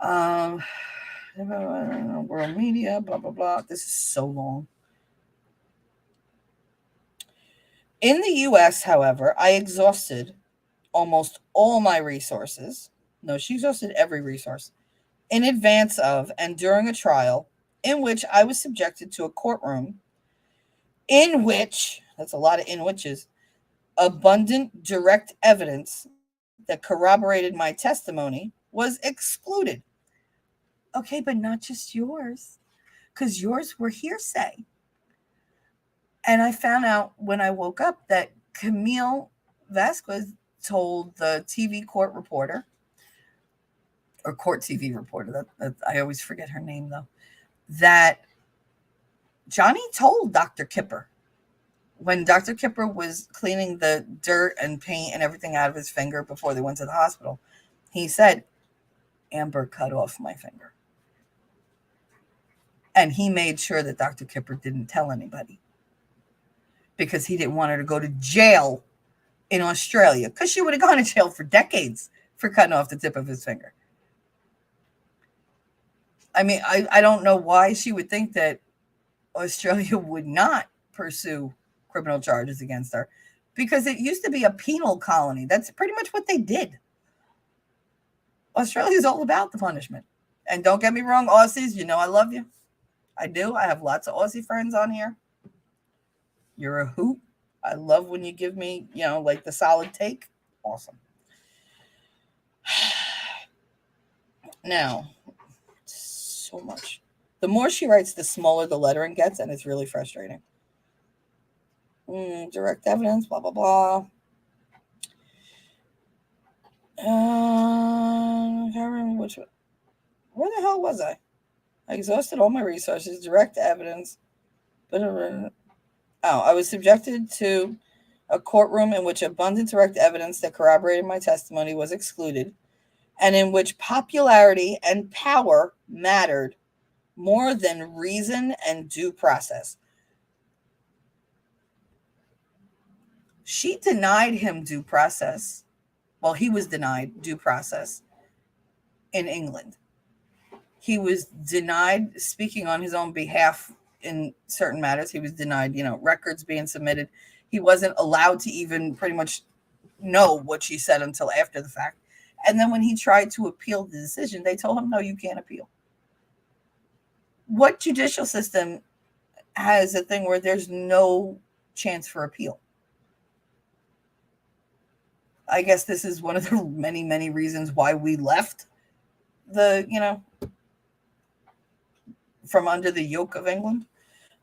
World media, blah blah blah. This is so long. In the U.S., however, I exhausted almost all my resources. No, she exhausted every resource in advance of and during a trial in which I was subjected to a courtroom in which, that's a lot of in whiches, abundant direct evidence that corroborated my testimony was excluded. Okay, but not just yours, because yours were hearsay. And I found out when I woke up that Camille Vasquez told the TV court reporter, or court TV reporter, that I always forget her name though, that Johnny told Dr. Kipper when Dr. Kipper was cleaning the dirt and paint and everything out of his finger before they went to the hospital. He said, Amber cut off my finger. And he made sure that Dr. Kipper didn't tell anybody because he didn't want her to go to jail in Australia, because she would have gone to jail for decades for cutting off the tip of his finger. I mean, I don't know why she would think that Australia would not pursue criminal charges against her, because it used to be a penal colony. That's pretty much what they did. Australia is all about the punishment. And don't get me wrong, Aussies, I love you. I do. I have lots of Aussie friends on here. You're a hoot. I love when you give me, like the solid take. Awesome. Now, so much. The more she writes, the smaller the lettering gets, and it's really frustrating. Direct evidence, blah, blah, blah. Where the hell was I? I exhausted all my resources, direct evidence. I was subjected to a courtroom in which abundant direct evidence that corroborated my testimony was excluded, and in which popularity and power mattered more than reason and due process. She denied him due process. Well, he was denied due process in England. He was denied speaking on his own behalf in certain matters. He was denied, records being submitted. He wasn't allowed to even pretty much know what she said until after the fact. And then when he tried to appeal the decision, they told him, no, you can't appeal. What judicial system has a thing where there's no chance for appeal? I guess this is one of the many, many reasons why we left from under the yoke of England.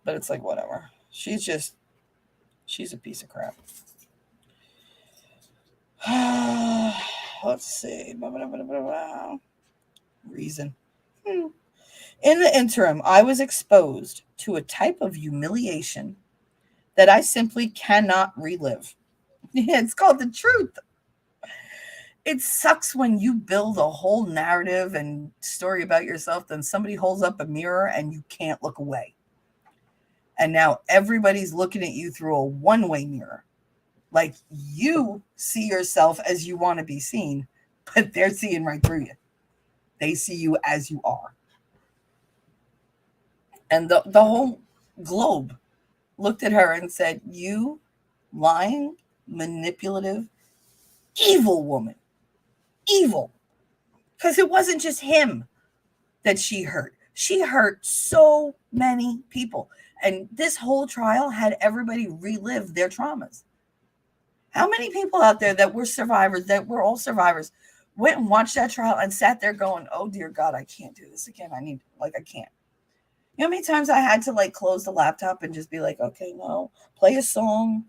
But it's like, whatever. She's a piece of crap. Let's see. Reason. In the interim, I was exposed to a type of humiliation that I simply cannot relive. It's called the truth. It sucks when you build a whole narrative and story about yourself, then somebody holds up a mirror and you can't look away. And now everybody's looking at you through a one-way mirror. Like you see yourself as you want to be seen, but they're seeing right through you. They see you as you are. And the whole globe looked at her and said, you lying, manipulative, evil woman. Evil. Because it wasn't just him that she hurt. She hurt so many people. And this whole trial had everybody relive their traumas. How many people out there that were survivors, that were all survivors, went and watched that trial and sat there going, oh, dear God, I can't do this again. I can't. You know how many times I had to close the laptop and just be like, okay, no, play a song,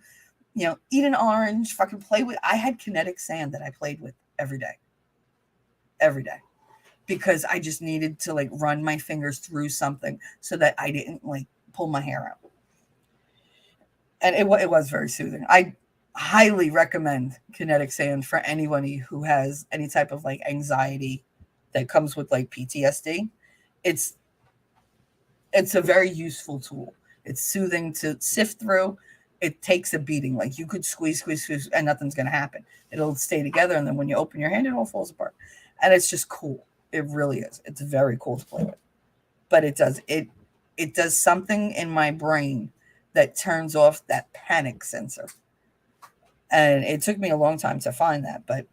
eat an orange, fucking play with. I had kinetic sand that I played with every day. Because I just needed to run my fingers through something so that I didn't pull my hair out. And it was very soothing. I highly recommend kinetic sand for anybody who has any type of like anxiety that comes with like PTSD. It's it's a very useful tool. It's soothing to sift through. It takes a beating. Like you could squeeze, squeeze, squeeze, and nothing's gonna happen. It'll stay together, and then when you open your hand, it all falls apart. And it's just cool. It really is. It's very cool to play with. But it does something in my brain that turns off that panic sensor. And it took me a long time to find that, but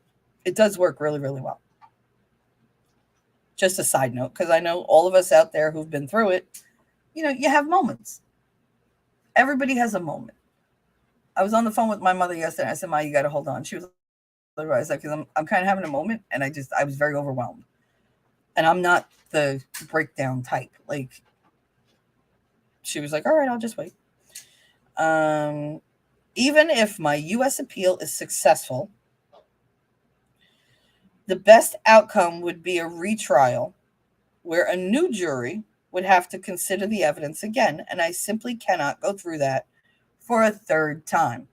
it does work really, really well. Just a side note, because I know all of us out there who've been through it, you have moments. Everybody has a moment. I was on the phone with my mother yesterday. I said, "Ma, you got to hold on." She was like, "Because I'm kind of having a moment," and I was very overwhelmed. And I'm not the breakdown type. Like she was like, "All right, I'll just wait." Even if my U.S. appeal is successful, the best outcome would be a retrial where a new jury would have to consider the evidence again, and I simply cannot go through that for a third time.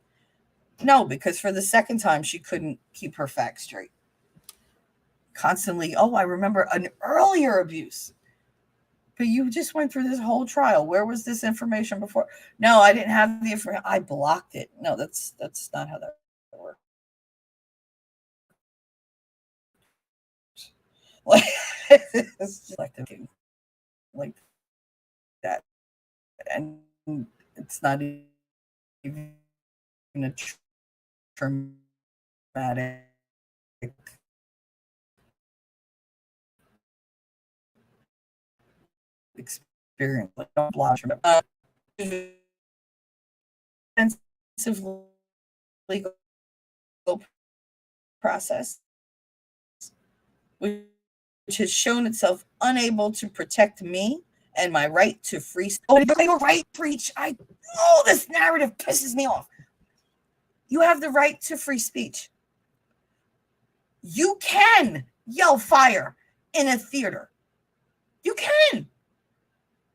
No, because for the second time, she couldn't keep her facts straight. Constantly, oh, I remember an earlier abuse. But you just went through this whole trial. Where was this information before? No, I didn't have the information. I blocked it. No, that's not how that works. Like it's just like thinking like that, and it's not even a traumatic experience. Like don't block. Extensive legal process, which has shown itself unable to protect me and my right to free speech. Oh, your right, preach. This narrative pisses me off. You have the right to free speech. You can yell fire in a theater. You can.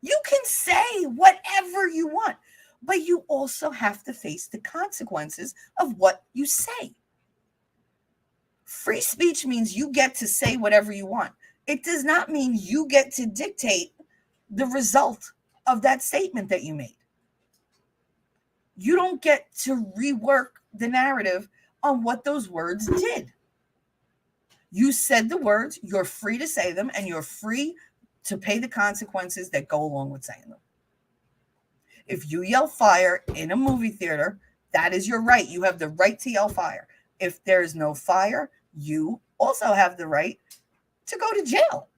You can say whatever you want, but you also have to face the consequences of what you say. Free speech means you get to say whatever you want. It does not mean you get to dictate the result of that statement that you made. You don't get to rework the narrative on what those words did. You said the words, you're free to say them, and you're free to pay the consequences that go along with saying them. If you yell fire in a movie theater, that is your right. You have the right to yell fire. If there is no fire, you also have the right to go to jail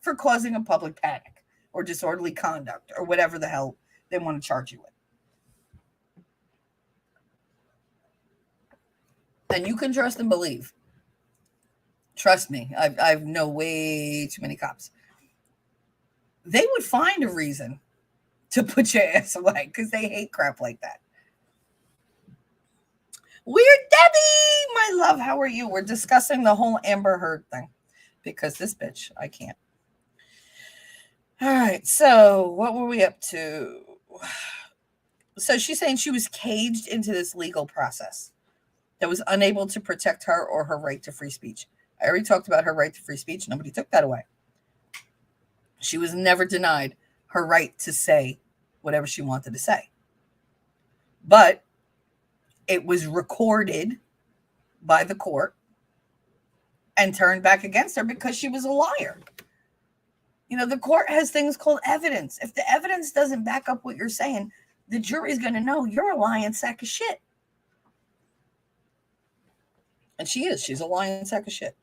for causing a public panic or disorderly conduct or whatever the hell they want to charge you with. And you can trust and believe. Trust me, I've known way too many cops. They would find a reason to put your ass away because they hate crap like that. Weird Debbie, my love, how are you? We're discussing the whole Amber Heard thing because this bitch, I can't. All right, so what were we up to? So she's saying she was caged into this legal process that was unable to protect her or her right to free speech. I already talked about her right to free speech. Nobody took that away. She was never denied her right to say whatever she wanted to say. But it was recorded by the court and turned back against her because she was a liar. The court has things called evidence. If the evidence doesn't back up what you're saying, the jury's going to know you're a lying sack of shit. And she is. She's a lying sack of shit.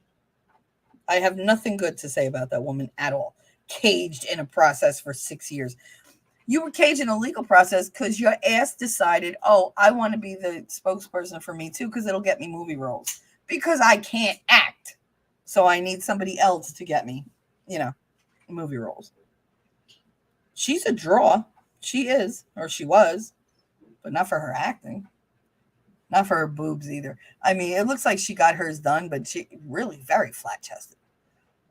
I have nothing good to say about that woman at all. Caged in a process for 6 years. You were caged in a legal process because your ass decided, oh, I want to be the spokesperson for Me Too because it'll get me movie roles. Because I can't act. So I need somebody else to get me, movie roles. She's a draw. She is, or she was, but not for her acting. Not for her boobs either. I mean, it looks like she got hers done, but she really very flat chested.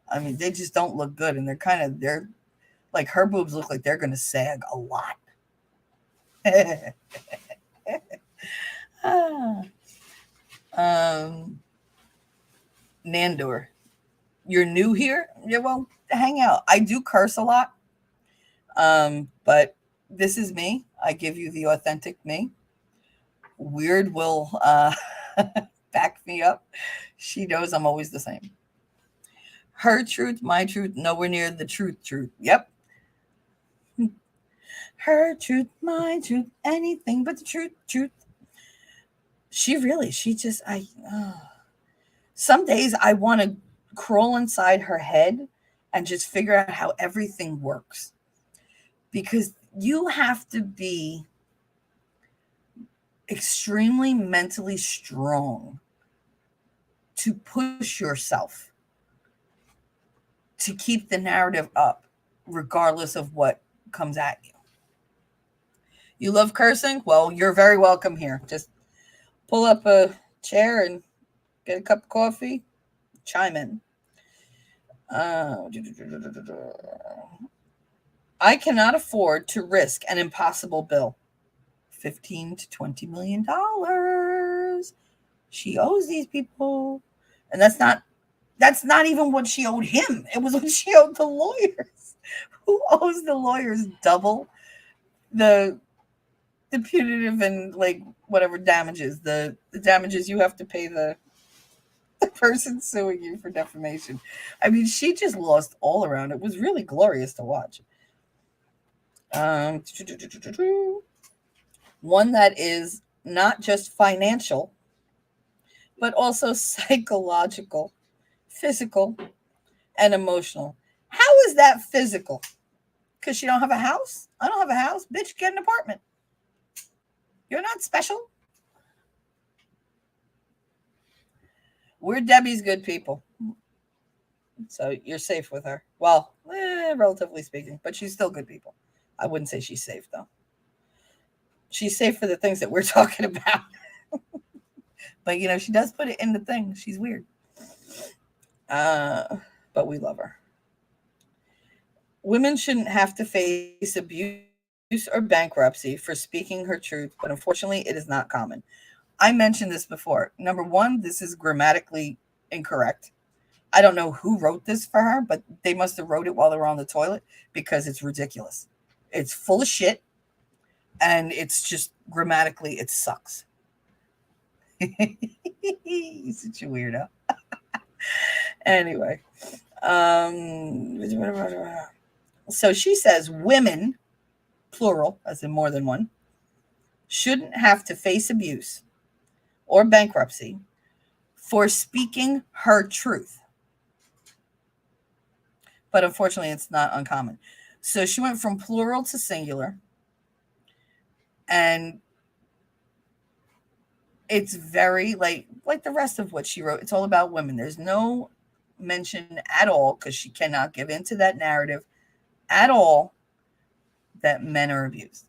I mean, they just don't look good, and they're like her boobs look like they're gonna sag a lot. Um, Nandor, you're new here? Yeah, well, hang out. I do curse a lot, but this is me. I give you the authentic me. Weird will back me up. She knows I'm always the same. Her truth, my truth, nowhere near the truth, truth. Yep. Her truth, my truth, anything but the truth, truth. She just, some days I want to crawl inside her head and just figure out how everything works. Because you have to be extremely mentally strong to push yourself to keep the narrative up, regardless of what comes at you. You love cursing? Well, you're very welcome here. Just pull up a chair and get a cup of coffee, chime in. Uh, I cannot afford to risk an impossible bill. 15 to 20 million dollars. She owes these people. And that's not even what she owed him. It was what she owed the lawyers. Who owes the lawyers double the punitive and like whatever damages, the damages you have to pay the person suing you for defamation. I mean, she just lost all around. It was really glorious to watch. One that is not just financial, but also psychological, physical, and emotional. How is that physical? Because you don't have a house? I don't have a house. Bitch, get an apartment. You're not special. We're Debbie's good people. So you're safe with her. Well, relatively speaking, but she's still good people. I wouldn't say she's safe, though. She's safe for the things that we're talking about. But, she does put it in the thing. She's weird. But we love her. Women shouldn't have to face abuse or bankruptcy for speaking her truth, but unfortunately, it is not common. I mentioned this before. Number one, this is grammatically incorrect. I don't know who wrote this for her, but they must have wrote it while they were on the toilet because it's ridiculous. It's full of shit, and it's just grammatically, it sucks. You're such a weirdo. Anyway, so she says women, plural, as in more than one, shouldn't have to face abuse or bankruptcy for speaking her truth. But unfortunately, it's not uncommon. So she went from plural to singular, and it's very like the rest of what she wrote. It's all about women. There's no mention at all, because she cannot give into that narrative at all, that men are abused.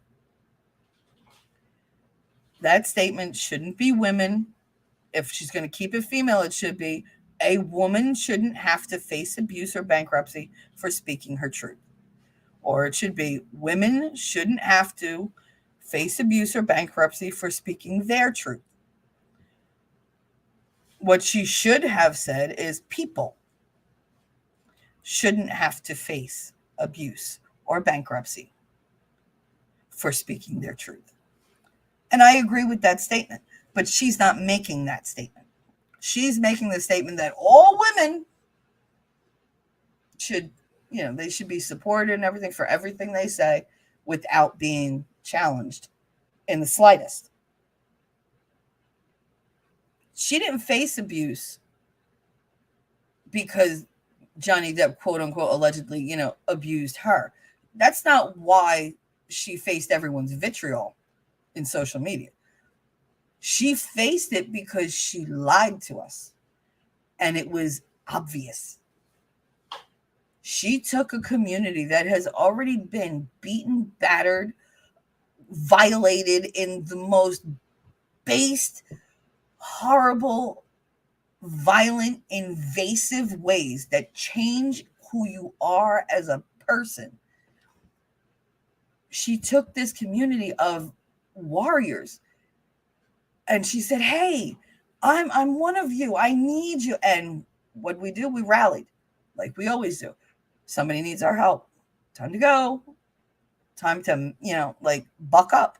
That statement shouldn't be women. If she's going to keep it female, it should be a woman shouldn't have to face abuse or bankruptcy for speaking her truth. Or it should be women shouldn't have to face abuse or bankruptcy for speaking their truth. What she should have said is people shouldn't have to face abuse or bankruptcy for speaking their truth. And I agree with that statement, but she's not making that statement. She's making the statement that all women should, they should be supported and everything for everything they say without being challenged in the slightest. She didn't face abuse because Johnny Depp, quote unquote, allegedly, abused her. That's not why she faced everyone's vitriol in social media. She faced it because she lied to us, and it was obvious. She took a community that has already been beaten, battered, violated in the most based, horrible, violent, invasive ways that change who you are as a person. She took this community of warriors and she said, hey, I'm one of you. I need you. And what we do, we rallied like we always do. Somebody needs our help. Time to go. Time to, like buck up.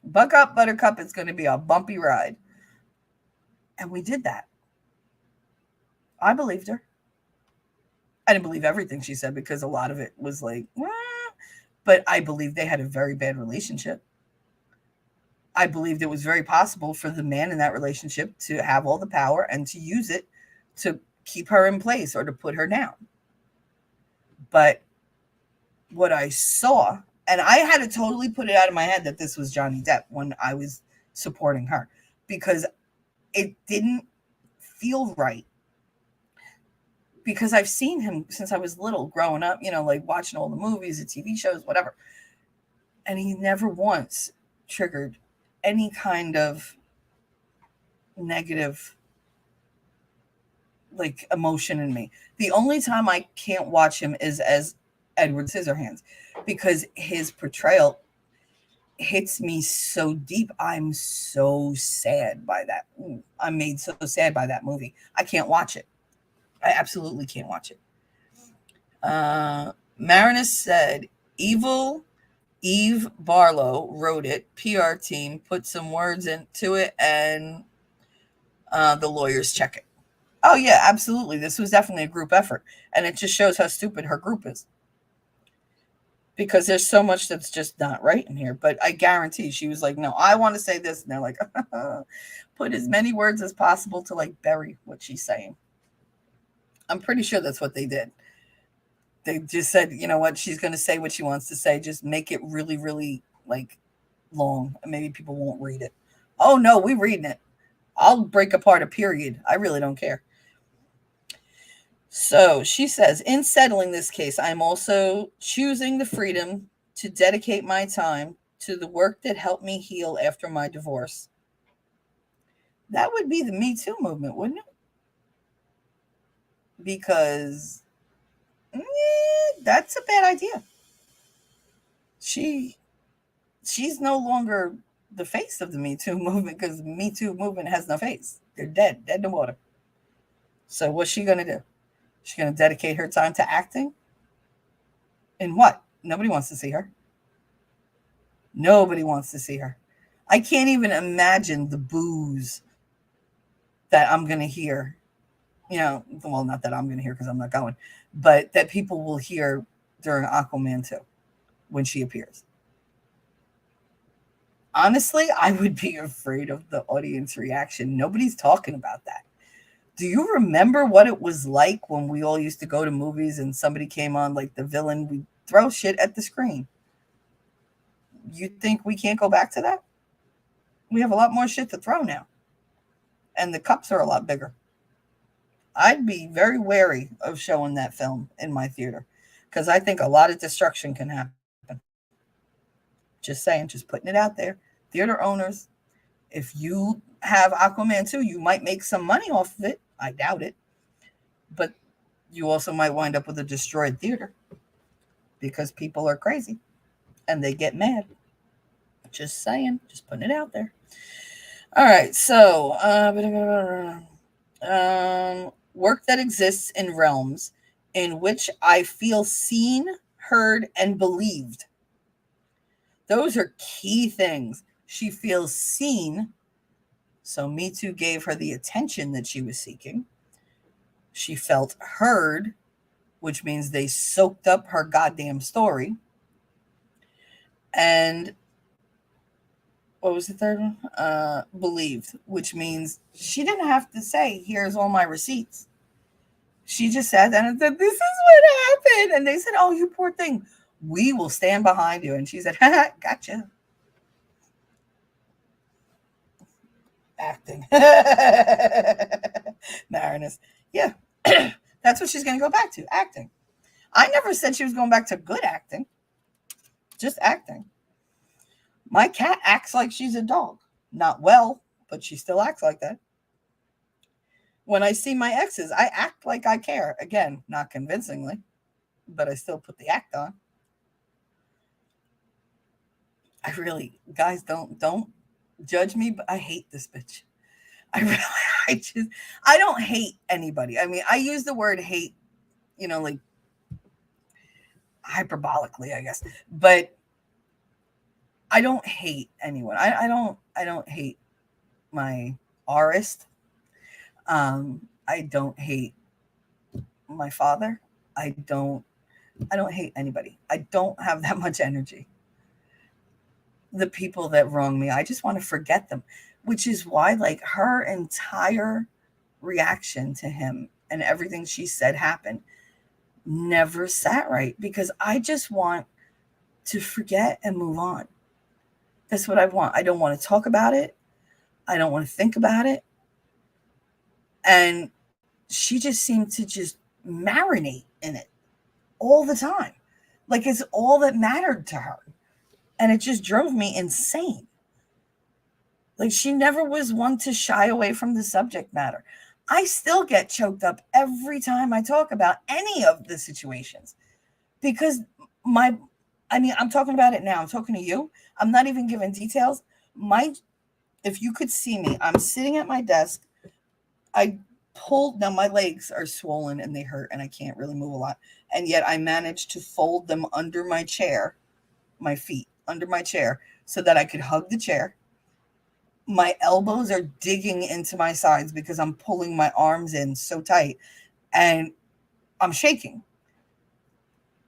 Buck up, Buttercup. It's going to be a bumpy ride. And we did that. I believed her. I didn't believe everything she said because a lot of it was like, but I believed they had a very bad relationship. I believed it was very possible for the man in that relationship to have all the power and to use it to keep her in place or to put her down. But what I saw, and I had to totally put it out of my head that this was Johnny Depp when I was supporting her because it didn't feel right. Because I've seen him since I was little, growing up, like watching all the movies, the TV shows, whatever. And he never once triggered any kind of negative like emotion in me. The only time I can't watch him is as Edward Scissorhands because his portrayal hits me so deep. I'm so sad by that. I'm made so sad by that movie. I can't watch it. I absolutely can't watch it. Marinus said, Evil Eve Barlow wrote it. PR team put some words into it, and the lawyers check it. Oh yeah, absolutely. This was definitely a group effort, and it just shows how stupid her group is. Because there's so much that's just not right in here. But I guarantee she was like, "No, I want to say this," and they're like, "Put as many words as possible to like bury what she's saying." I'm pretty sure that's what they did. They just said, "You know what? She's going to say what she wants to say. Just make it really, really like long, and maybe people won't read it." Oh no, we reading it. I'll break apart a period. I really don't care. So she says, in settling this case, I'm also choosing the freedom to dedicate my time to the work that helped me heal after my divorce. That would be the Me Too movement, wouldn't it? Because that's a bad idea. She she's no longer the face of the Me Too movement because the Me Too movement has no face. They're dead in the water. So what's she gonna do? She's gonna dedicate her time to acting? In what? Nobody wants to see her. Nobody wants to see her. I can't even imagine the boos that I'm going to hear. Well, not that I'm going to hear because I'm not going, but that people will hear during Aquaman 2 when she appears. Honestly, I would be afraid of the audience reaction. Nobody's talking about that. Do you remember what it was like when we all used to go to movies and somebody came on like the villain? We'd throw shit at the screen. You think we can't go back to that? We have a lot more shit to throw now. And the cups are a lot bigger. I'd be very wary of showing that film in my theater because I think a lot of destruction can happen. Just saying, just putting it out there. Theater owners, if you have Aquaman 2, you might make some money off of it. I doubt it. But you also might wind up with a destroyed theater because people are crazy and they get mad. Just saying, just putting it out there. All right, so work that exists in realms in which I feel seen, heard, and believed. Those are key things. She feels seen, so Me Too gave her the attention that she was seeking. She felt heard, which means they soaked up her goddamn story. And what was the third one? Believed, which means she didn't have to say, here's all my receipts. She just sat down and said, this is what happened. And they said, oh, you poor thing. We will stand behind you. And she said, gotcha. Acting. Marinus. Yeah. That's what she's going to go back to, acting. I never said she was going back to good acting. Just acting. My cat acts like she's a dog. Not well, but she still acts like that. When I see my exes, I act like I care. Again, not convincingly, but I still put the act on. I really, guys, don't judge me, but I hate this bitch. I really, I don't hate anybody. I mean, I use the word hate, like hyperbolically, I guess, but I don't hate anyone. I don't hate my artist. I don't hate my father. I don't hate anybody. I don't have that much energy. The people that wrong me, I just want to forget them, which is why, like, her entire reaction to him and everything she said happened never sat right, because I just want to forget and move on. That's what I want. I don't want to talk about it. I don't want to think about it. And she just seemed to just marinate in it all the time. Like it's all that mattered to her. And it just drove me insane. Like she never was one to shy away from the subject matter. I still get choked up every time I talk about any of the situations because I'm talking about it now. I'm talking to you. I'm not even giving details. If you could see me, I'm sitting at my desk. Now my legs are swollen and they hurt and I can't really move a lot. And yet I managed to fold them under my chair, my feet under my chair, so that I could hug the chair. My elbows are digging into my sides because I'm pulling my arms in so tight and I'm shaking.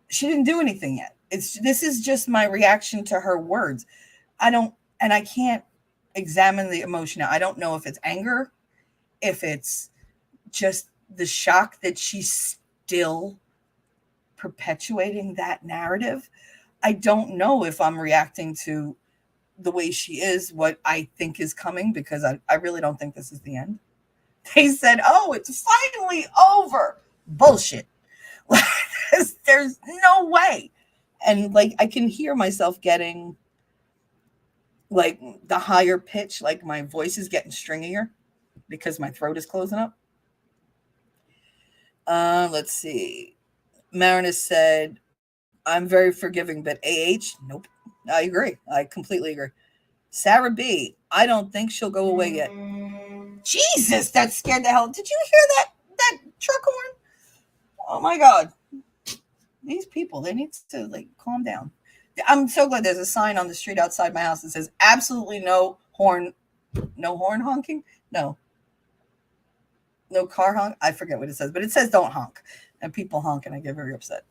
She didn't do anything yet. This is just my reaction to her words. I can't examine the emotion. I don't know if it's anger, if it's just the shock that she's still perpetuating that narrative. I don't know if I'm reacting to the way she is, what I think is coming, because I really don't think this is the end. They said, oh, it's finally over. Bullshit. There's no way. And like, I can hear myself getting like the higher pitch, like my voice is getting stringier because my throat is closing up. Let's see. Marinus said, I'm very forgiving, but AH, nope. I agree. I completely agree. Sarah B, I don't think she'll go away yet. Jesus, that scared the hell. Did you hear that truck horn? Oh my God. These people, they need to like calm down. I'm so glad there's a sign on the street outside my house that says absolutely no horn honking. No car honk. I forget what it says, but it says don't honk. And people honk and I get very upset.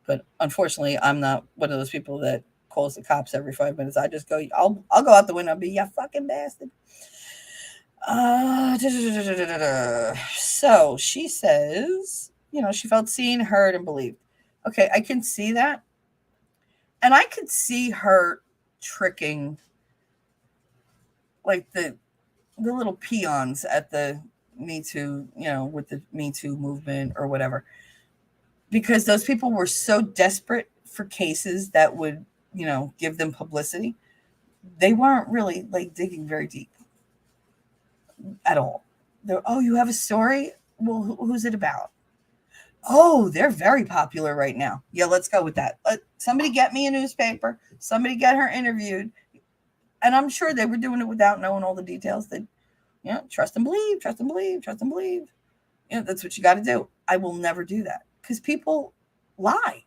But unfortunately, I'm not one of those people that calls the cops every 5 minutes. I just go, I'll go out the window and be, you fucking bastard. So she says, she felt seen, heard, and believed. Okay, I can see that. And I could see her tricking like the little peons at the Me Too, with the Me Too movement or whatever. Because those people were so desperate for cases that would, give them publicity. They weren't really like digging very deep at all. Oh, you have a story? Well, who's it about? Oh, they're very popular right now. Yeah, let's go with that. Somebody get me a newspaper. Somebody get her interviewed. And I'm sure they were doing it without knowing all the details. That, trust and believe, trust and believe, trust and believe. That's what you got to do. I will never do that because people lie.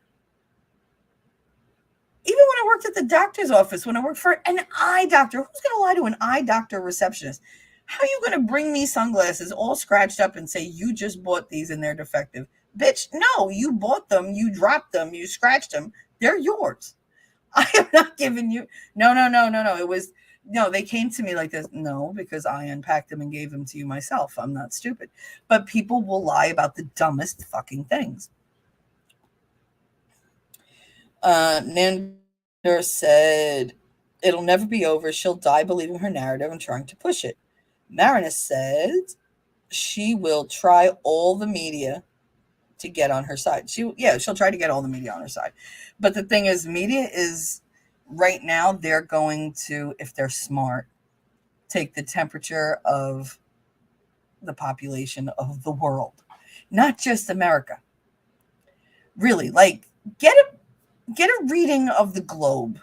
Even when I worked at the doctor's office, when I worked for an eye doctor, who's going to lie to an eye doctor receptionist? How are you going to bring me sunglasses all scratched up and say you just bought these and they're defective? Bitch, no, you bought them, you dropped them, you scratched them. They're yours. I am not giving you. No. It was, no, they came to me like this. No, because I unpacked them and gave them to you myself. I'm not stupid. But people will lie about the dumbest fucking things. Nander said, it'll never be over. She'll die believing her narrative and trying to push it. Marinus said she will try all the media to get on her side. She'll try to get all the media on her side. But the thing is, media is right now, they're going to, if they're smart, take the temperature of the population of the world, not just America. Really, like get a reading of the globe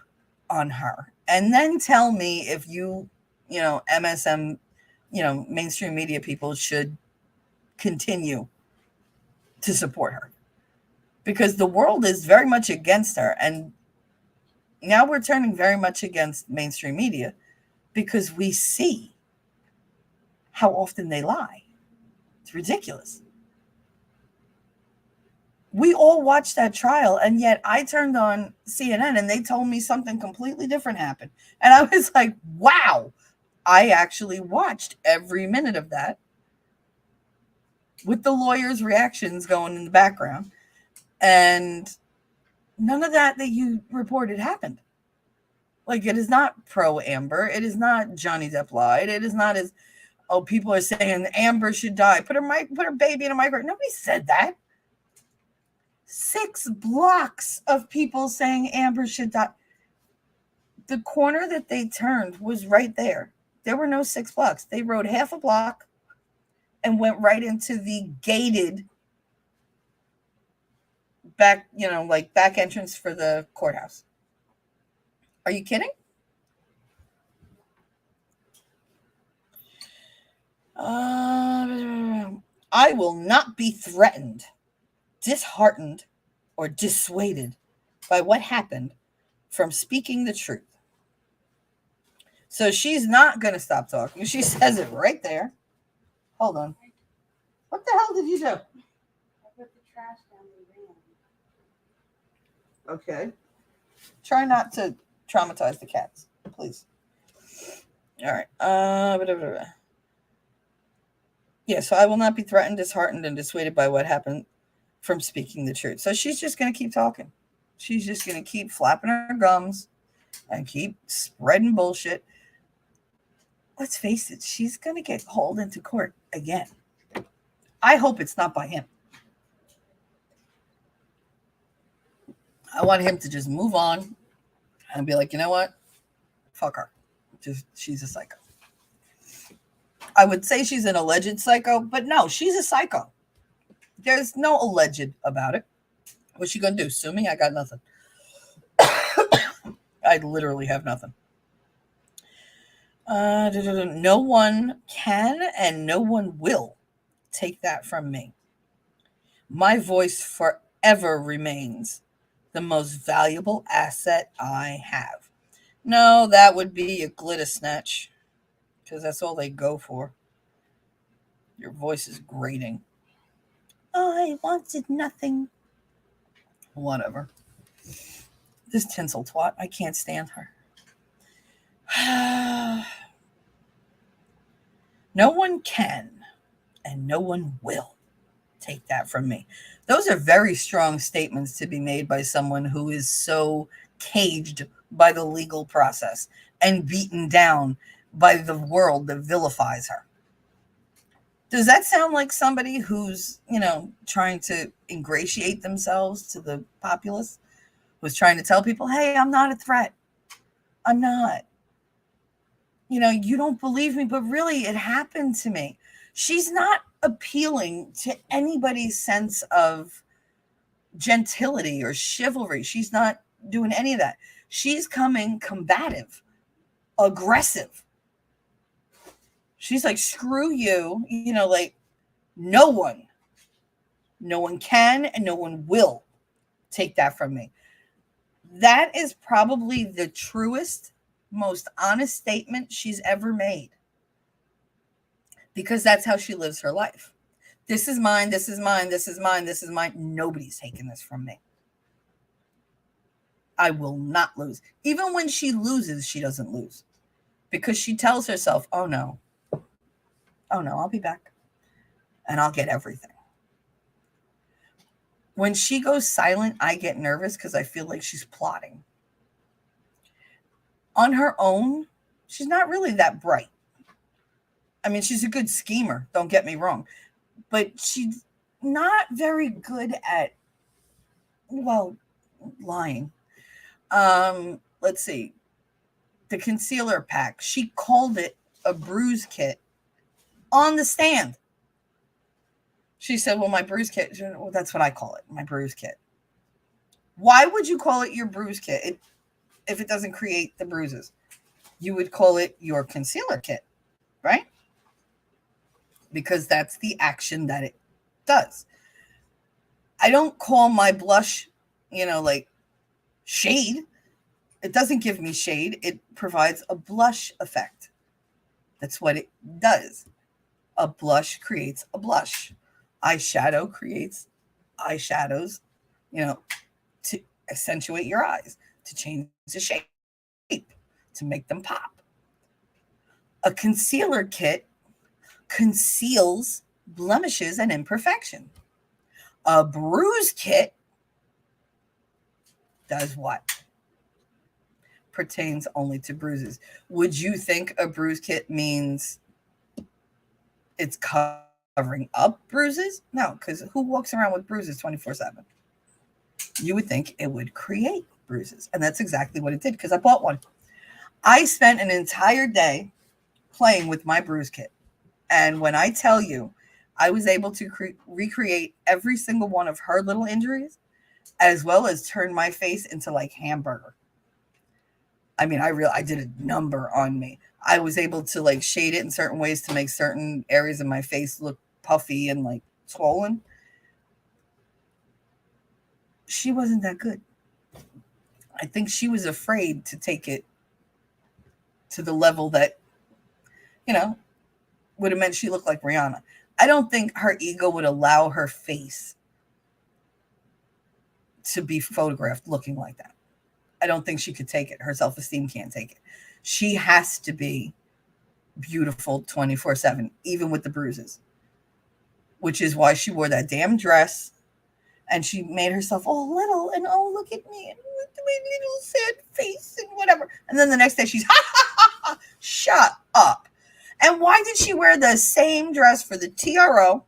on her and then tell me if you MSM, mainstream media people should continue to support her, because the world is very much against her. And now we're turning very much against mainstream media because we see how often they lie. It's ridiculous. We all watched that trial, and yet I turned on CNN and they told me something completely different happened. And I was like, wow, I actually watched every minute of that with the lawyers' reactions going in the background. And none of that you reported happened. Like, it is not pro Amber. It is not Johnny Depp lied. It is not as, oh, people are saying Amber should die. Put her baby in a microwave. Nobody said that. 6 blocks of people saying Amber should die. The corner that they turned was right there. There were no 6 blocks. They rode half a block and went right into the gated back, back entrance for the courthouse. Are you kidding? I will not be threatened, disheartened, or dissuaded by what happened from speaking the truth. So she's not going to stop talking. She says it right there. Hold on. What the hell did you do? I put the trash down the van. Okay. Try not to traumatize the cats, please. All right. Yeah, so I will not be threatened, disheartened, and dissuaded by what happened from speaking the truth. So she's just going to keep talking. She's just going to keep flapping her gums and keep spreading bullshit. Let's face it, she's going to get hauled into court again. I hope it's not by him. I want him to just move on and be like, you know what? Fuck her. She's a psycho. I would say she's an alleged psycho, but no, she's a psycho. There's no alleged about it. What's she going to do? Sue me? I got nothing. I literally have nothing. No one can and no one will take that from me. My voice forever remains the most valuable asset I have. No, that would be a glitter snatch, because that's all they go for. Your voice is grating. I wanted nothing. Whatever. This tinsel twat, I can't stand her. No one can and no one will take that from me. Those are very strong statements to be made by someone who is so caged by the legal process and beaten down by the world that vilifies her. Does that sound like somebody who's, trying to ingratiate themselves to the populace? Was trying to tell people, hey, I'm not a threat. I'm not. You don't believe me, but really it happened to me. She's not appealing to anybody's sense of gentility or chivalry. She's not doing any of that. She's coming combative, aggressive. She's like, screw you, like no one can and no one will take that from me. That is probably the truest, most honest statement she's ever made. Because that's how she lives her life. This is mine, this is mine, this is mine, this is mine. Nobody's taking this from me. I will not lose. Even when she loses, she doesn't lose. Because she tells herself, oh no, I'll be back. And I'll get everything. When she goes silent, I get nervous because I feel like she's plotting. On her own, she's not really that bright. I mean, she's a good schemer, don't get me wrong. But she's not very good at, lying. Let's see. The concealer pack. She called it a bruise kit on the stand. She said, well, my bruise kit, well, that's what I call it, my bruise kit. Why would you call it your bruise kit if it doesn't create the bruises? You would call it your concealer kit, right? Because that's the action that it does. I don't call my blush, like shade. It doesn't give me shade. It provides a blush effect. That's what it does. A blush creates a blush. Eyeshadow creates eyeshadows, you know, to accentuate your eyes, to change the shape, to make them pop. A concealer kit conceals blemishes and imperfection. A bruise kit does what? Pertains only to bruises. Would you think a bruise kit means it's covering up bruises? No, because who walks around with bruises 24/7? You would think it would create bruises. And that's exactly what it did because I bought one. I spent an entire day playing with my bruise kit. And when I tell you, I was able to recreate every single one of her little injuries, as well as turn my face into like hamburger. I mean, I did a number on me. I was able to like shade it in certain ways to make certain areas of my face look puffy and like swollen. She wasn't that good. I think she was afraid to take it to the level that, you know, would have meant she looked like Rihanna. I don't think her ego would allow her face to be photographed looking like that. I don't think she could take it. Her self esteem can't take it. She has to be beautiful 24/7, even with the bruises, which is why she wore that damn dress and she made herself all little and oh, look at me and look at my little sad face and whatever. And then the next day she's, ha ha ha ha, shut up. And why did she wear the same dress for the TRO,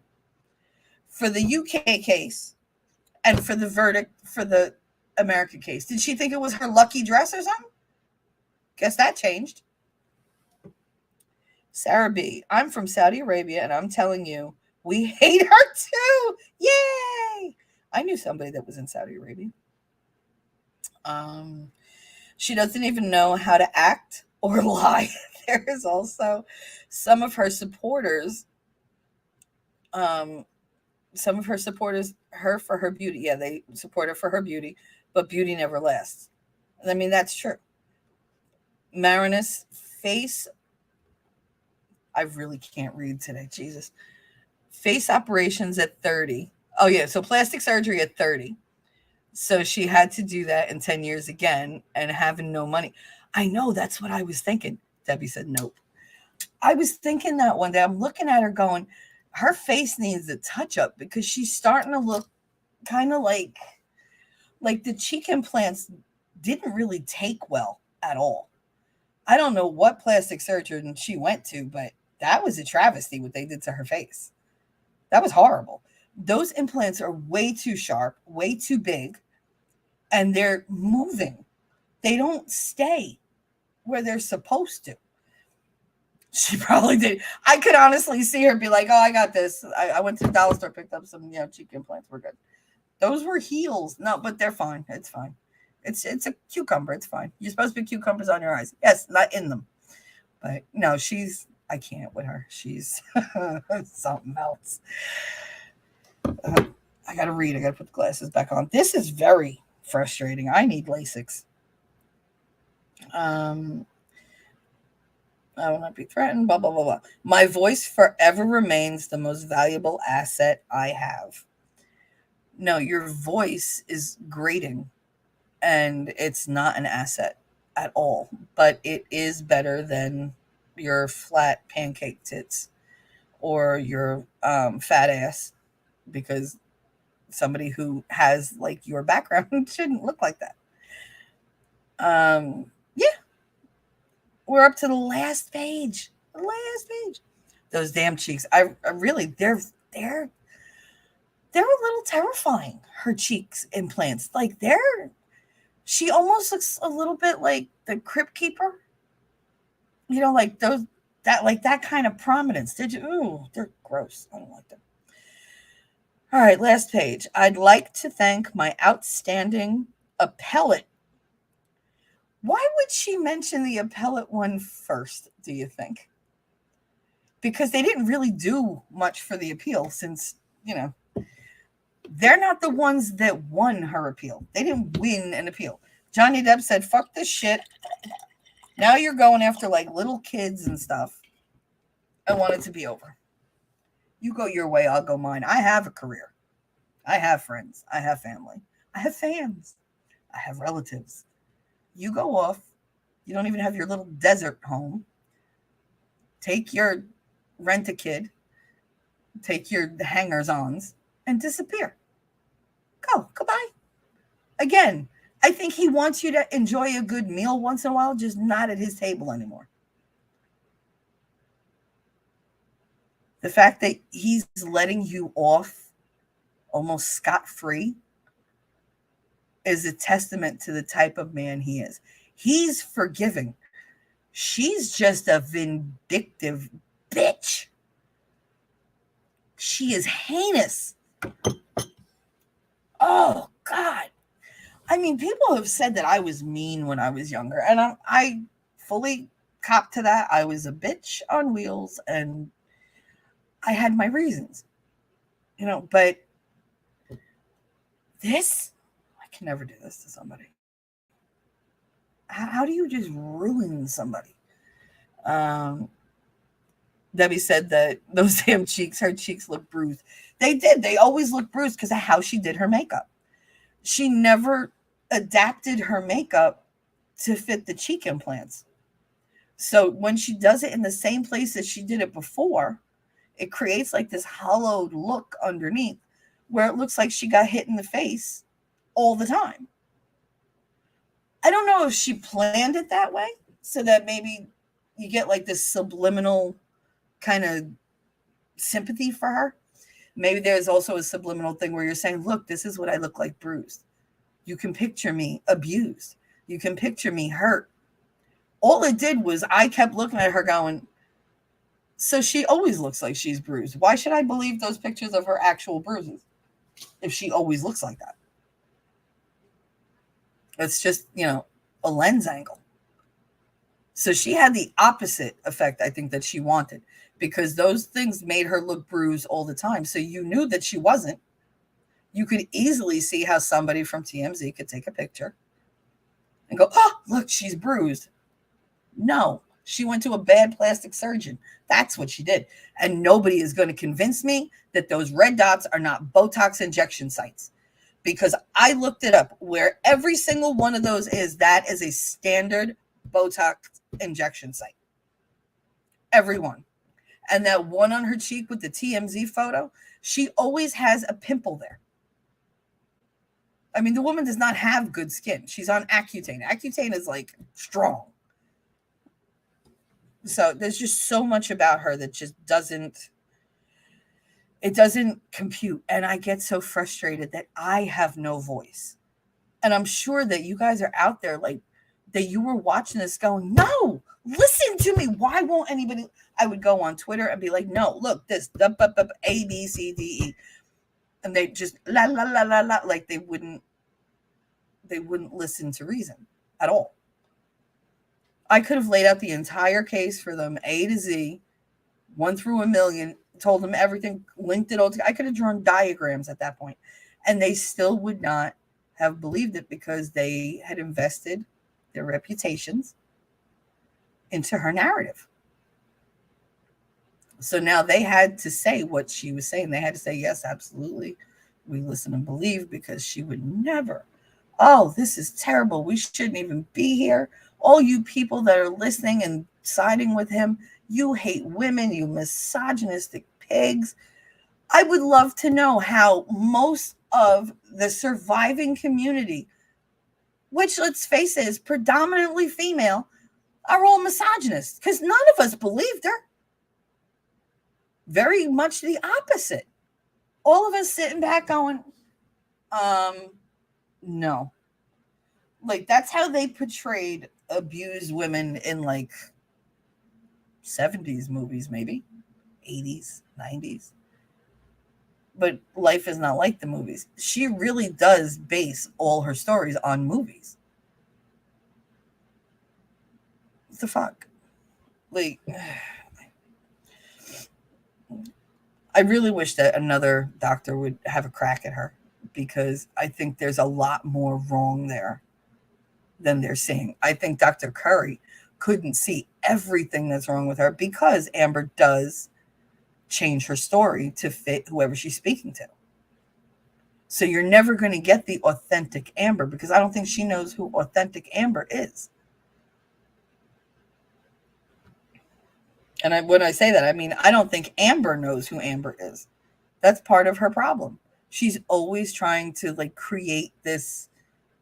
for the UK case, and for the verdict for the American case? Did she think it was her lucky dress or something? Guess that changed. Sarah B. I'm from Saudi Arabia and I'm telling you, we hate her too. Yay! I knew somebody that was in Saudi Arabia. She doesn't even know how to act or lie. There is also some of her supporters, um, her for her beauty. Yeah, they support her for her beauty, but beauty never lasts. I mean, that's true. Marinus face. I really can't read today. Jesus. Face operations at 30. Oh, yeah. So plastic surgery at 30. So she had to do that in 10 years again and having no money. I know that's what I was thinking. Debbie said, nope. I was thinking that one day. I'm looking at her going, her face needs a touch up because she's starting to look kind of like the cheek implants didn't really take well at all. I don't know what plastic surgeon she went to, but that was a travesty what they did to her face. That was horrible. Those implants are way too sharp, way too big, and they're moving. They don't stay where they're supposed to. She probably did. I could honestly see her be like, oh, I got this. I went to the dollar store, picked up some, cheek implants. We're good. Those were heels. No, but they're fine. It's fine. It's a cucumber. It's fine. You're supposed to be cucumbers on your eyes. Yes, not in them. But no, I can't with her. She's something else. I got to read. I got to put the glasses back on. This is very frustrating. I need LASIX. I will not be threatened, blah, blah, blah, blah. My voice forever remains the most valuable asset I have. No, your voice is grating, and it's not an asset at all, but it is better than your flat pancake tits or your fat ass, because somebody who has like your background shouldn't look like that. Yeah, we're up to the last page. The last page. Those damn cheeks. I really, they're a little terrifying. Her cheeks implants, like she almost looks a little bit like the Crypt Keeper. Like that kind of prominence. They're gross. I don't like them. All right, last page. I'd like to thank my outstanding appellate Why would she mention the appellate one first, do you think? Because they didn't really do much for the appeal since, they're not the ones that won her appeal. They didn't win an appeal. Johnny Depp said, fuck this shit. Now you're going after like little kids and stuff. I want it to be over. You go your way, I'll go mine. I have a career. I have friends. I have family. I have fans. I have relatives. You go off. You don't even have your little desert home. Take your rent-a-kid. Take your hangers-ons and disappear. Go. Goodbye. Again, I think he wants you to enjoy a good meal once in a while, just not at his table anymore. The fact that he's letting you off almost scot-free is a testament to the type of man he is. He's forgiving. She's just a vindictive bitch. She is heinous. Oh, God. I mean, people have said that I was mean when I was younger, and I fully cop to that. I was a bitch on wheels, and I had my reasons, but this, I can never do this to somebody. How do you just ruin somebody? Debbie said that those damn cheeks, her cheeks look bruised. They did. They always look bruised because of how she did her makeup. She never adapted her makeup to fit the cheek implants. So when she does it in the same place as she did it before, it creates like this hollowed look underneath where it looks like she got hit in the face all the time. I don't know if she planned it that way so that maybe you get like this subliminal kind of sympathy for her. Maybe there's also a subliminal thing where you're saying, look, this is what I look like bruised. You can picture me abused. You can picture me hurt. All it did was I kept looking at her going, so she always looks like she's bruised. Why should I believe those pictures of her actual bruises if she always looks like that? It's just, a lens angle. So she had the opposite effect, I think, that she wanted, because those things made her look bruised all the time. So you knew that she wasn't. You could easily see how somebody from TMZ could take a picture and go, oh, look, she's bruised. No, she went to a bad plastic surgeon. That's what she did. And nobody is going to convince me that those red dots are not Botox injection sites, because I looked it up. Where every single one of those is, that is a standard Botox injection site. Every one. And that one on her cheek with the TMZ photo, she always has a pimple there. I mean, the woman does not have good skin. She's on Accutane. Accutane is like strong. So there's just so much about her that just doesn't compute. And I get so frustrated that I have no voice. And I'm sure that you guys are out there like that you were watching this going, no, listen to me. Why won't anybody? I would go on Twitter and be like, no, look, this, A, B, C, D, E. And they just la, la, la, la, la, like they wouldn't listen to reason at all. I could have laid out the entire case for them, A to Z, 1 through a million, told them everything, linked it all together. I could have drawn diagrams at that point, and they still would not have believed it because they had invested their reputations into her narrative. So now they had to say what she was saying. They had to say, yes, absolutely. We listen and believe, because she would never. Oh, this is terrible. We shouldn't even be here. All you people that are listening and siding with him, you hate women, you misogynistic pigs. I would love to know how most of the surviving community, which, let's face it, is predominantly female, are all misogynists, because none of us believed her. Very much the opposite. All of us sitting back going, no. Like, that's how they portrayed abused women in like 70s movies, maybe 80s, 90s. But life is not like the movies. She really does base all her stories on movies. What the fuck? Like, I really wish that another doctor would have a crack at her because I think there's a lot more wrong there than they're seeing. I think Dr. Curry couldn't see everything that's wrong with her because Amber does change her story to fit whoever she's speaking to. So you're never going to get the authentic Amber because I don't think she knows who authentic Amber is. And when I say that, I mean, I don't think Amber knows who Amber is. That's part of her problem. She's always trying to like create this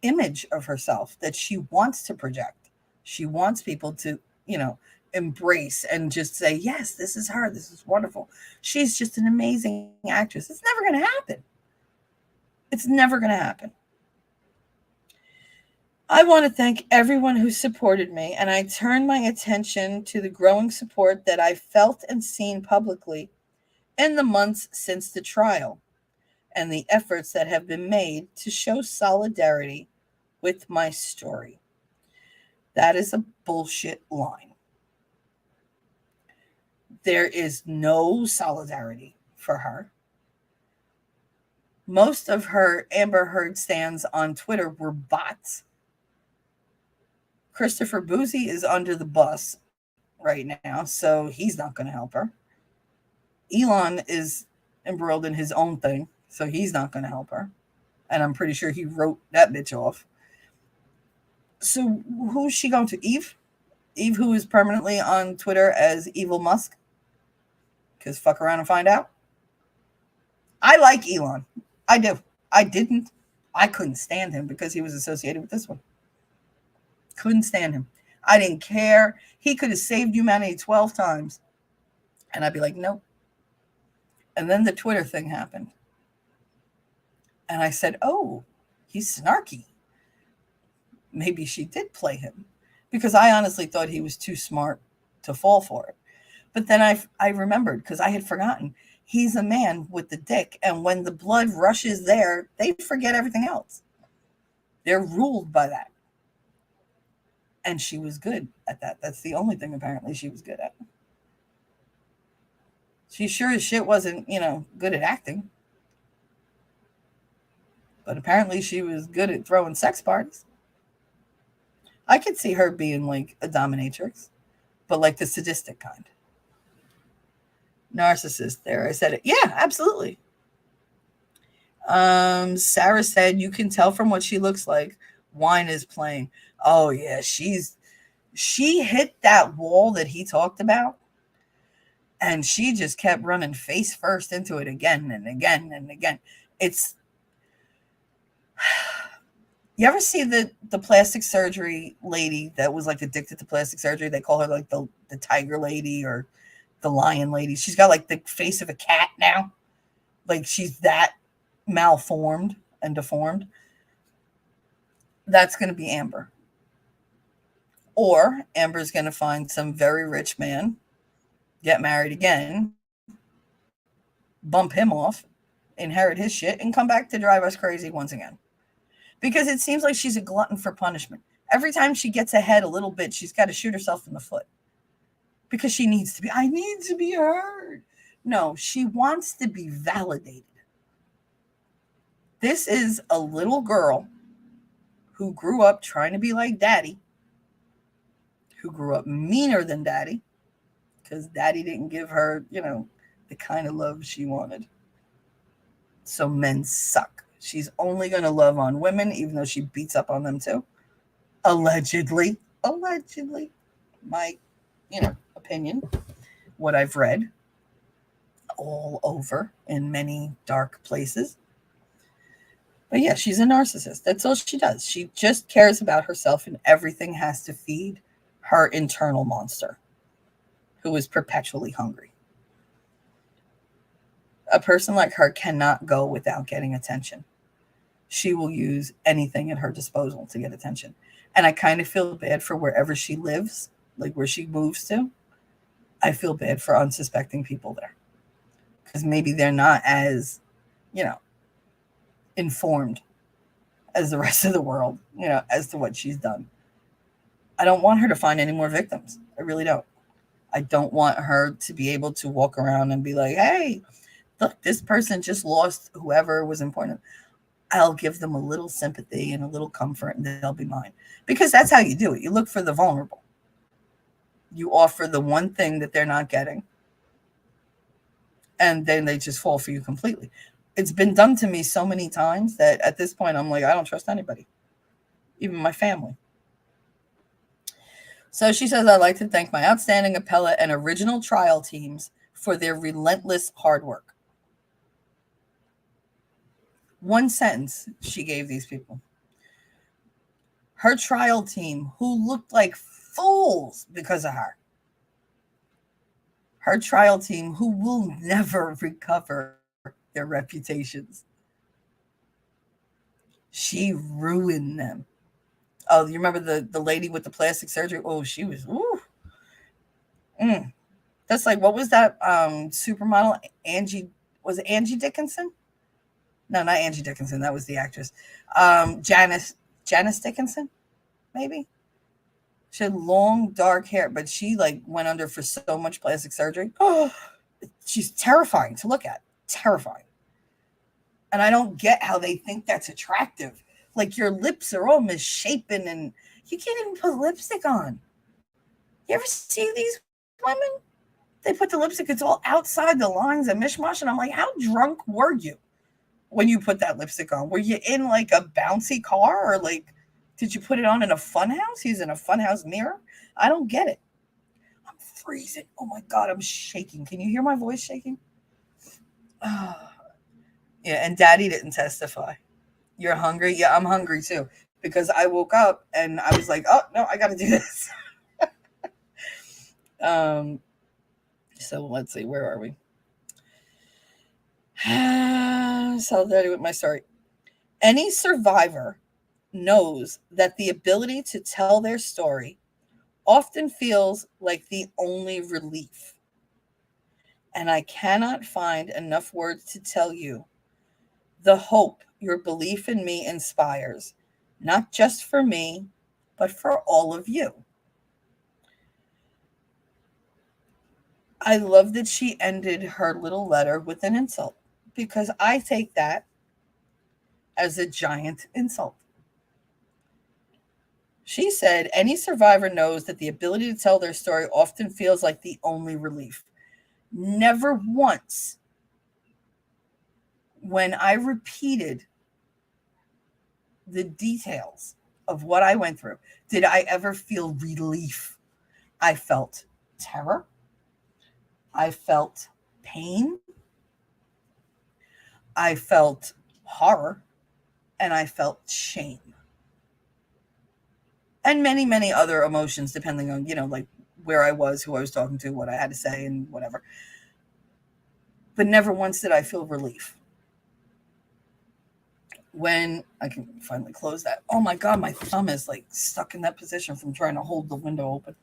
image of herself that she wants to project. She wants people to, you know, embrace and just say, yes, this is her. This is wonderful. She's just an amazing actress. It's never going to happen. It's never going to happen. I want to thank everyone who supported me, and I turn my attention to the growing support that I felt and seen publicly in the months since the trial and the efforts that have been made to show solidarity with my story. That is a bullshit line. There is no solidarity for her. Most of her Amber Heard stands on Twitter were bots. Christopher Boozy is under the bus right now, so he's not going to help her. Elon is embroiled in his own thing, so he's not going to help her. And I'm pretty sure he wrote that bitch off. So who's she going to? Eve? Eve, who is permanently on Twitter as Evil Musk? Because fuck around and find out. I like Elon. I do. I didn't. I couldn't stand him because he was associated with this one. Couldn't stand him. I didn't care. He could have saved humanity 12 times. And I'd be like, nope. And then the Twitter thing happened. And I said, oh, he's snarky. Maybe she did play him. Because I honestly thought he was too smart to fall for it. But then I remembered, because I had forgotten, he's a man with the dick. And when the blood rushes there, they forget everything else. They're ruled by that. And she was good at that. That's the only thing apparently she was good at. She sure as shit wasn't, good at acting. But apparently she was good at throwing sex parties. I could see her being like a dominatrix, but like the sadistic kind. Narcissist there. I said it. Yeah, absolutely. Sarah said, you can tell from what she looks like. Wine is playing. Oh yeah, she hit that wall that he talked about. And she just kept running face first into it again and again and again. You ever see the plastic surgery lady that was like addicted to plastic surgery? They call her like the tiger lady or the lion lady. She's got like the face of a cat now. Like she's that malformed and deformed. That's going to be Amber. Or Amber's going to find some very rich man, get married again, bump him off, inherit his shit, and come back to drive us crazy once again. Because it seems like she's a glutton for punishment. Every time she gets ahead a little bit, she's got to shoot herself in the foot. Because she needs to be, I need to be heard. No, she wants to be validated. This is a little girl who grew up trying to be like daddy, who grew up meaner than daddy, because daddy didn't give her, the kind of love she wanted. So men suck. She's only going to love on women, even though she beats up on them too. Allegedly. My, opinion. What I've read all over in many dark places. But yeah, she's a narcissist. That's all she does. She just cares about herself, and everything has to feed her internal monster, who is perpetually hungry. A person like her cannot go without getting attention. She will use anything at her disposal to get attention. And I kind of feel bad for wherever she lives, like where she moves to. I feel bad for unsuspecting people there. Because maybe they're not as, informed as the rest of the world, as to what she's done. I don't want her to find any more victims. I really don't. I don't want her to be able to walk around and be like, hey, look, this person just lost whoever was important. I'll give them a little sympathy and a little comfort, and they'll be mine. Because that's how you do it. You look for the vulnerable. You offer the one thing that they're not getting, and then they just fall for you completely. It's been done to me so many times that at this point I'm like, I don't trust anybody, even my family. So she says, I'd like to thank my outstanding appellate and original trial teams for their relentless hard work. One sentence she gave these people. Her trial team, who looked like fools because of her. Her trial team, who will never recover their reputations. She ruined them. Oh, you remember the lady with the plastic surgery? Oh, she was, ooh. That's like, what was that supermodel? Angie, was it Angie Dickinson? No, not Angie Dickinson. That was the actress. Janice Dickinson, maybe. She had long dark hair, but she like went under for so much plastic surgery. Oh, she's terrifying to look at. Terrifying. And I don't get how they think that's attractive. Like your lips are all misshapen and you can't even put lipstick on. You ever see these women? They put the lipstick, it's all outside the lines and mishmash. And I'm like, how drunk were you when you put that lipstick on? Were you in like a bouncy car or like, did you put it on in a funhouse? Using a funhouse mirror? I don't get it. I'm freezing. Oh my God, I'm shaking. Can you hear my voice shaking? Oh. Yeah, and Daddy didn't testify. You're hungry? Yeah, I'm hungry too. Because I woke up and I was like, oh, no, I got to do this. So let's see, where are we? Solidarity with my story. Any survivor knows that the ability to tell their story often feels like the only relief. And I cannot find enough words to tell you the hope your belief in me inspires, not just for me, but for all of you. I love that she ended her little letter with an insult because I take that as a giant insult. She said, any survivor knows that the ability to tell their story often feels like the only relief. Never once, when I repeated the details of what I went through, did I ever feel relief. I felt terror. I felt pain. I felt horror. And I felt shame. And many, many other emotions, depending on, like where I was, who I was talking to, what I had to say, and whatever. But never once did I feel relief. When I can finally close that. Oh my God, my thumb is like stuck in that position from trying to hold the window open.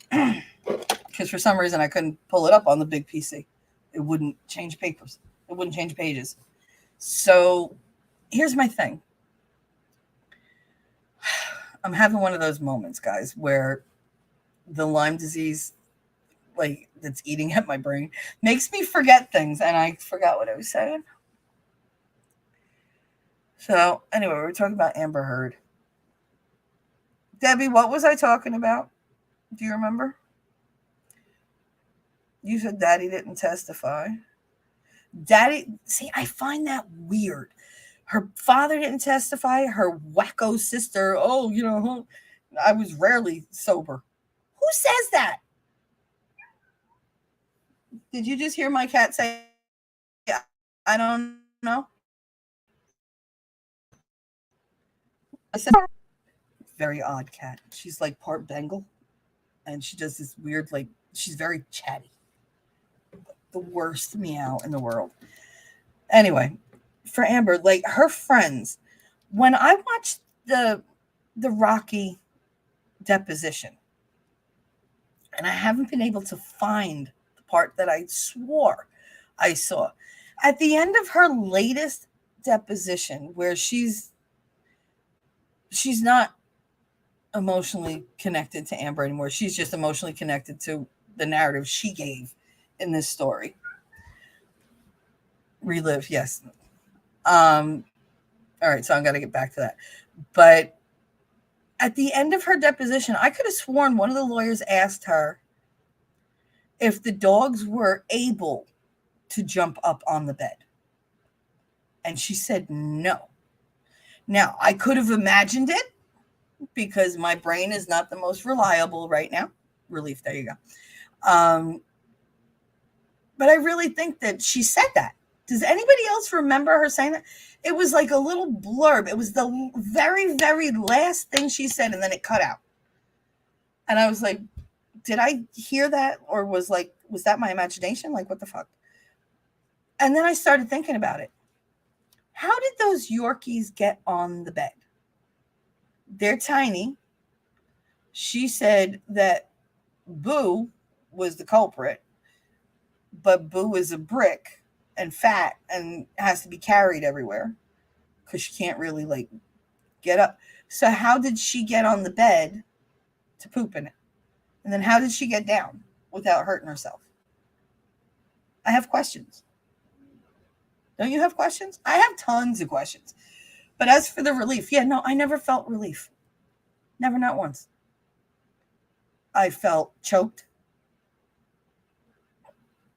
Because for some reason I couldn't pull it up on the big PC. It wouldn't change papers. It wouldn't change pages. So here's my thing. I'm having one of those moments, guys, where the Lyme disease, like that's eating at my brain, makes me forget things, and I forgot what I was saying. So anyway, we were talking about Amber Heard. Debbie, what was I talking about? Do you remember? You said Daddy didn't testify. Daddy, see, I find that weird. Her father didn't testify. Her wacko sister, I was rarely sober. Who says that? Did you just hear my cat say, I don't know? I said, very odd cat. She's like part Bengal. And she does this weird, like, she's very chatty. The worst meow in the world. Anyway, for Amber, like her friends, when I watched the Rocky deposition, and I haven't been able to find the part that I swore I saw. At the end of her latest deposition, where she's not emotionally connected to Amber anymore. She's just emotionally connected to the narrative she gave in this story. Relive, yes. Um, all right, so I'm gonna get back to that. But at the end of her deposition, I could have sworn one of the lawyers asked her if the dogs were able to jump up on the bed. And she said no. Now, I could have imagined it because my brain is not the most reliable right now. Relief, there you go. But I really think that she said that. Does anybody else remember her saying that? It was like a little blurb. It was the very, very last thing she said, and then it cut out. And I was like, did I hear that? Or was that my imagination? Like, what the fuck? And then I started thinking about it. How did those Yorkies get on the bed? They're tiny. She said that Boo was the culprit, but Boo is a brick and fat and has to be carried everywhere because she can't really like get up. So how did she get on the bed to poop in it? And then how did she get down without hurting herself? I have questions. Don't you have questions? I have tons of questions. But as for the relief, yeah, no, I never felt relief. Never, not once. I felt choked.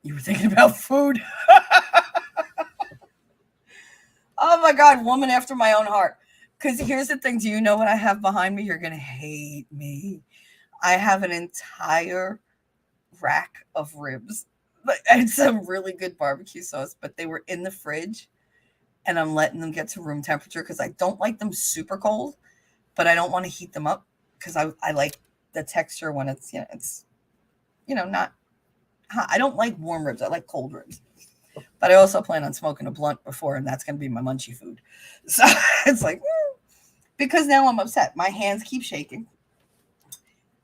You were thinking about food. Oh my God, woman after my own heart. Because here's the thing. Do you know what I have behind me? You're going to hate me. I have an entire rack of ribs and some really good barbecue sauce, but they were in the fridge and I'm letting them get to room temperature because I don't like them super cold, but I don't want to heat them up because I like the texture when it's not hot. I don't like warm ribs. I like cold ribs. But I also plan on smoking a blunt before, and that's going to be my munchy food. So it's like, because now I'm upset. My hands keep shaking.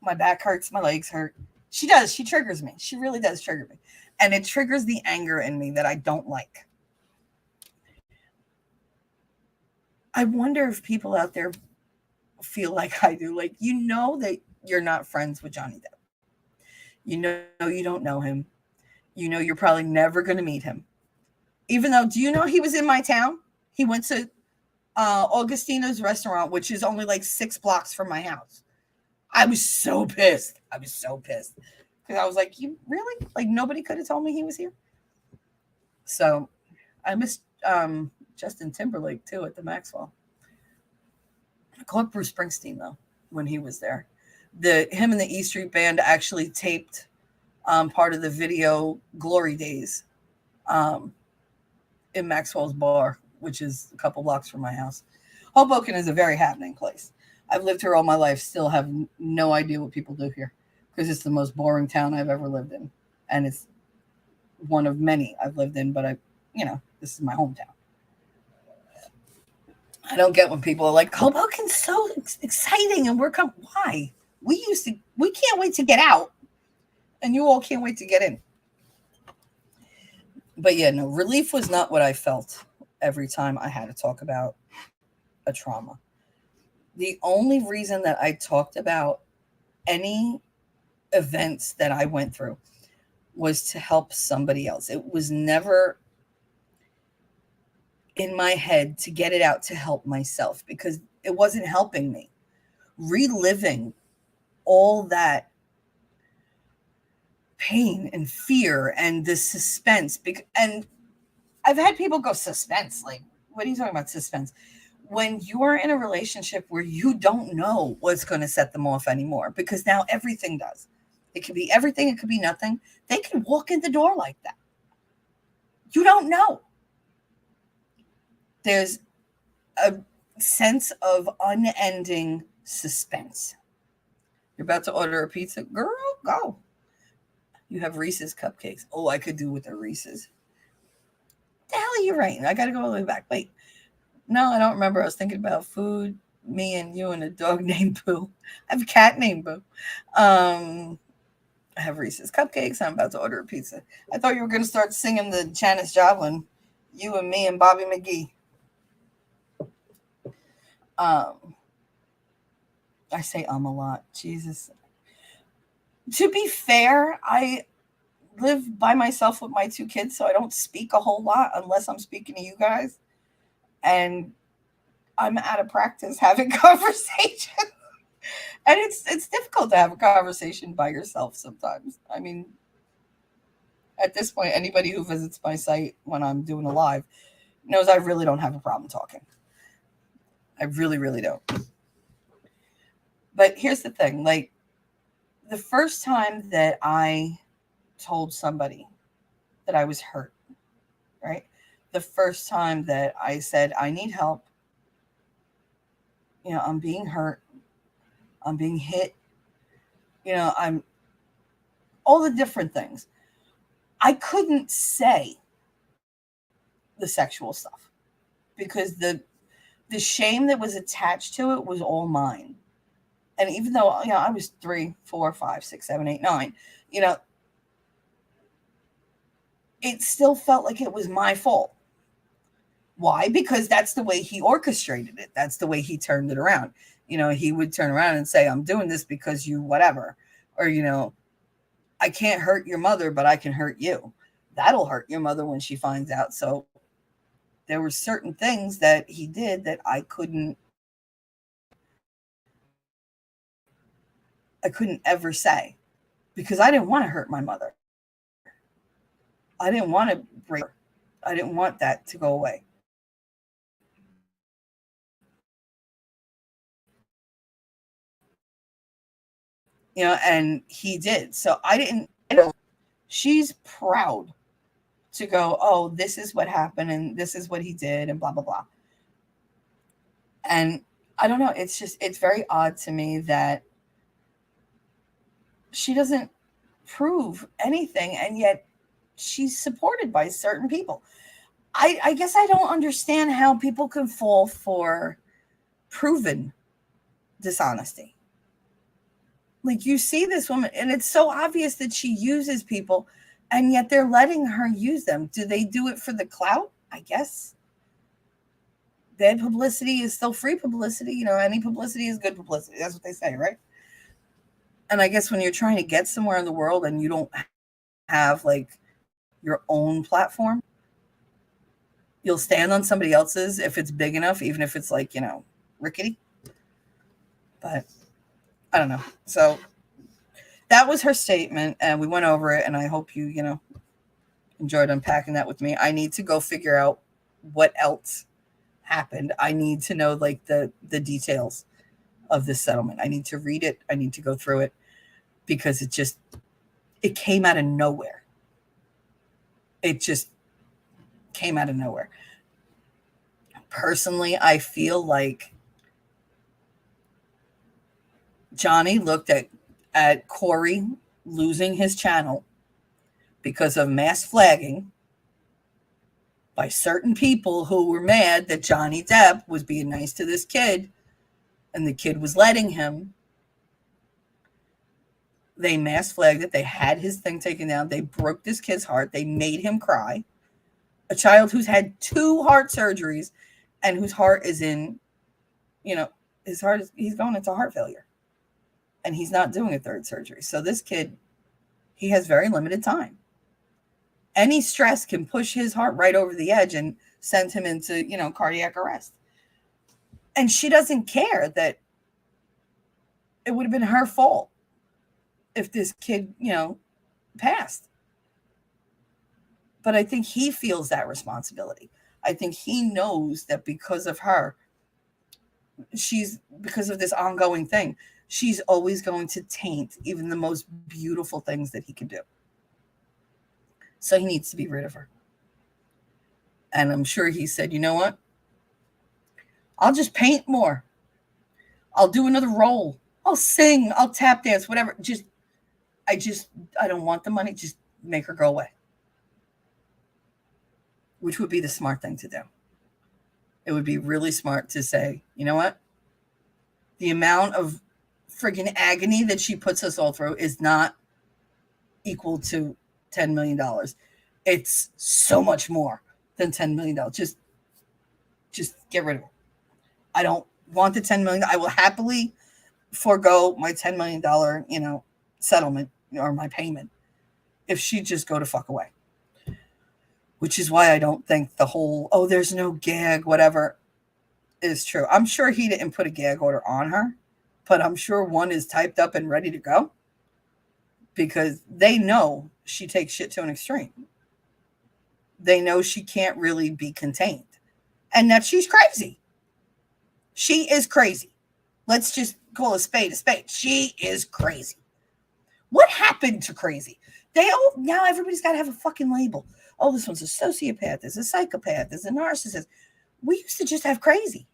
My back hurts. My legs hurt. She does. She triggers me. She really does trigger me. And it triggers the anger in me that I don't like. I wonder if people out there feel like I do. Like, you know that you're not friends with Johnny Depp. You know you don't know him. You know you're probably never going to meet him. Even though, do you know he was in my town? He went to Augustina's restaurant, which is only like 6 blocks from my house. I was so pissed. Because I was like, you really? Like, nobody could have told me he was here? So I missed Justin Timberlake, too, at the Maxwell. I caught Bruce Springsteen, though, when he was there. Him and the E Street Band actually taped part of the video Glory Days in Maxwell's Bar, which is a couple blocks from my house. Hoboken is a very happening place. I've lived here all my life, still have no idea what people do here because it's the most boring town I've ever lived in. And it's one of many I've lived in, but this is my hometown. I don't get when people are like, Hoboken's so exciting and we're coming. Why? We can't wait to get out and you all can't wait to get in. But yeah, no, relief was not what I felt every time I had to talk about a trauma. The only reason that I talked about any events that I went through was to help somebody else. It was never in my head to get it out to help myself because it wasn't helping me. Reliving all that pain and fear and the suspense. And I've had people go, suspense? Like, what are you talking about, suspense? When you're in a relationship where you don't know what's going to set them off anymore, because now everything does. It could be everything. It could be nothing. They can walk in the door like that. You don't know. There's a sense of unending suspense. You're about to order a pizza. Girl, go. You have Reese's cupcakes. Oh, I could do with the Reese's. The hell are you writing? I got to go all the way back. Wait. No, I don't remember. I was thinking about food, me and you and a dog named Boo. I have a cat named Boo. I have Reese's cupcakes. I'm about to order a pizza. I thought you were going to start singing the Janis Joplin, You and Me and Bobby McGee. I say a lot. Jesus. To be fair, I live by myself with my two kids, so I don't speak a whole lot unless I'm speaking to you guys. And I'm out of practice having conversation. And it's difficult to have a conversation by yourself sometimes. I mean, at this point, anybody who visits my site when I'm doing a live knows I really don't have a problem talking. I really, really don't. But here's the thing, like, the first time that I told somebody that I was hurt, right? The first time that I said, I need help, I'm being hurt, I'm being hit, I'm all the different things. I couldn't say the sexual stuff because the shame that was attached to it was all mine. And even though I was 3, 4, 5, 6, 7, 8, 9, you know, it still felt like it was my fault. Why? Because that's the way he orchestrated it. That's the way he turned it around. He would turn around and say, I'm doing this because you whatever. Or, I can't hurt your mother, but I can hurt you. That'll hurt your mother when she finds out. So there were certain things that he did that I couldn't ever say because I didn't want to hurt my mother. I didn't want to break her. I didn't want that to go away. And he did. So I didn't, she's proud to go, oh, this is what happened and this is what he did and blah, blah, blah. And I don't know. It's very odd to me that she doesn't prove anything and yet she's supported by certain people. I guess I don't understand how people can fall for proven dishonesty. Like, you see this woman and it's so obvious that she uses people and yet they're letting her use them. Do they do it for the clout? I guess. Bad publicity is still free publicity. Any publicity is good publicity. That's what they say, right? And I guess when you're trying to get somewhere in the world and you don't have like your own platform, you'll stand on somebody else's if it's big enough, even if it's like, rickety. But I don't know. So that was her statement and we went over it and I hope you, enjoyed unpacking that with me. I need to go figure out what else happened. I need to know like the details of this settlement. I need to read it. I need to go through it because it came out of nowhere. It just came out of nowhere. Personally, I feel like Johnny looked at Corey losing his channel because of mass flagging by certain people who were mad that Johnny Depp was being nice to this kid and the kid was letting him. They mass flagged it. They had his thing taken down. They broke this kid's heart. They made him cry. A child who's had 2 heart surgeries and whose heart is in, his heart he's going into heart failure. And he's not doing a 3rd surgery. So this kid, he has very limited time. Any stress can push his heart right over the edge and send him into, cardiac arrest. And she doesn't care that it would have been her fault if this kid, passed. But I think he feels that responsibility. I think he knows that because of her, because of this ongoing thing, she's always going to taint even the most beautiful things that he can do. So he needs to be rid of her. And I'm sure he said, you know what? I'll just paint more. I'll do another role. I'll sing. I'll tap dance, whatever. I don't want the money. Just make her go away. Which would be the smart thing to do. It would be really smart to say, you know what? The amount of friggin' agony that she puts us all through is not equal to $10 million. It's so much more than $10 million. Just get rid of it. I don't want the $10 million. I will happily forego my $10 million, settlement or my payment if she'd just go to fuck away. Which is why I don't think the whole, oh, there's no gag, whatever, is true. I'm sure he didn't put a gag order on her, but I'm sure one is typed up and ready to go because they know she takes shit to an extreme. They know she can't really be contained and that she's crazy. She is crazy. Let's just call a spade a spade. She is crazy. What happened to crazy? Now everybody's got to have a fucking label. Oh, this one's a sociopath, there's a psychopath, there's a narcissist. We used to just have crazy.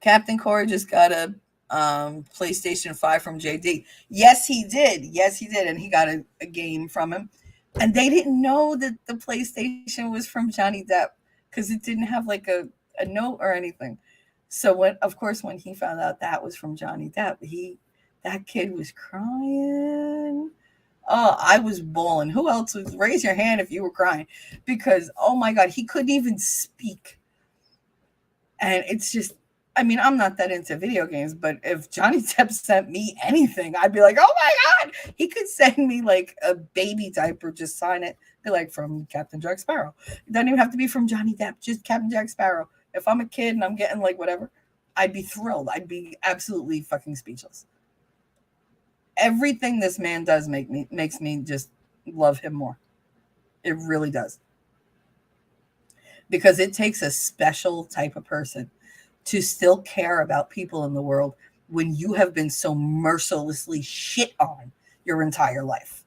Captain Corey just got a PlayStation 5 from JD. Yes, he did. And he got a game from him. And they didn't know that the PlayStation was from Johnny Depp because it didn't have like a note or anything. So when he found out that was from Johnny Depp, that kid was crying. Oh, I was bawling. Who else was? Raise your hand if you were crying. Because, oh my God, he couldn't even speak. And it's just, I mean, I'm not that into video games, but if Johnny Depp sent me anything, I'd be like, oh my God. He could send me like a baby diaper, just sign it, be like from Captain Jack Sparrow. It doesn't even have to be from Johnny Depp, just Captain Jack Sparrow. If I'm a kid and I'm getting like whatever, I'd be thrilled. I'd be absolutely fucking speechless. Everything this man does makes me just love him more. It really does. Because it takes a special type of person to still care about people in the world when you have been so mercilessly shit on your entire life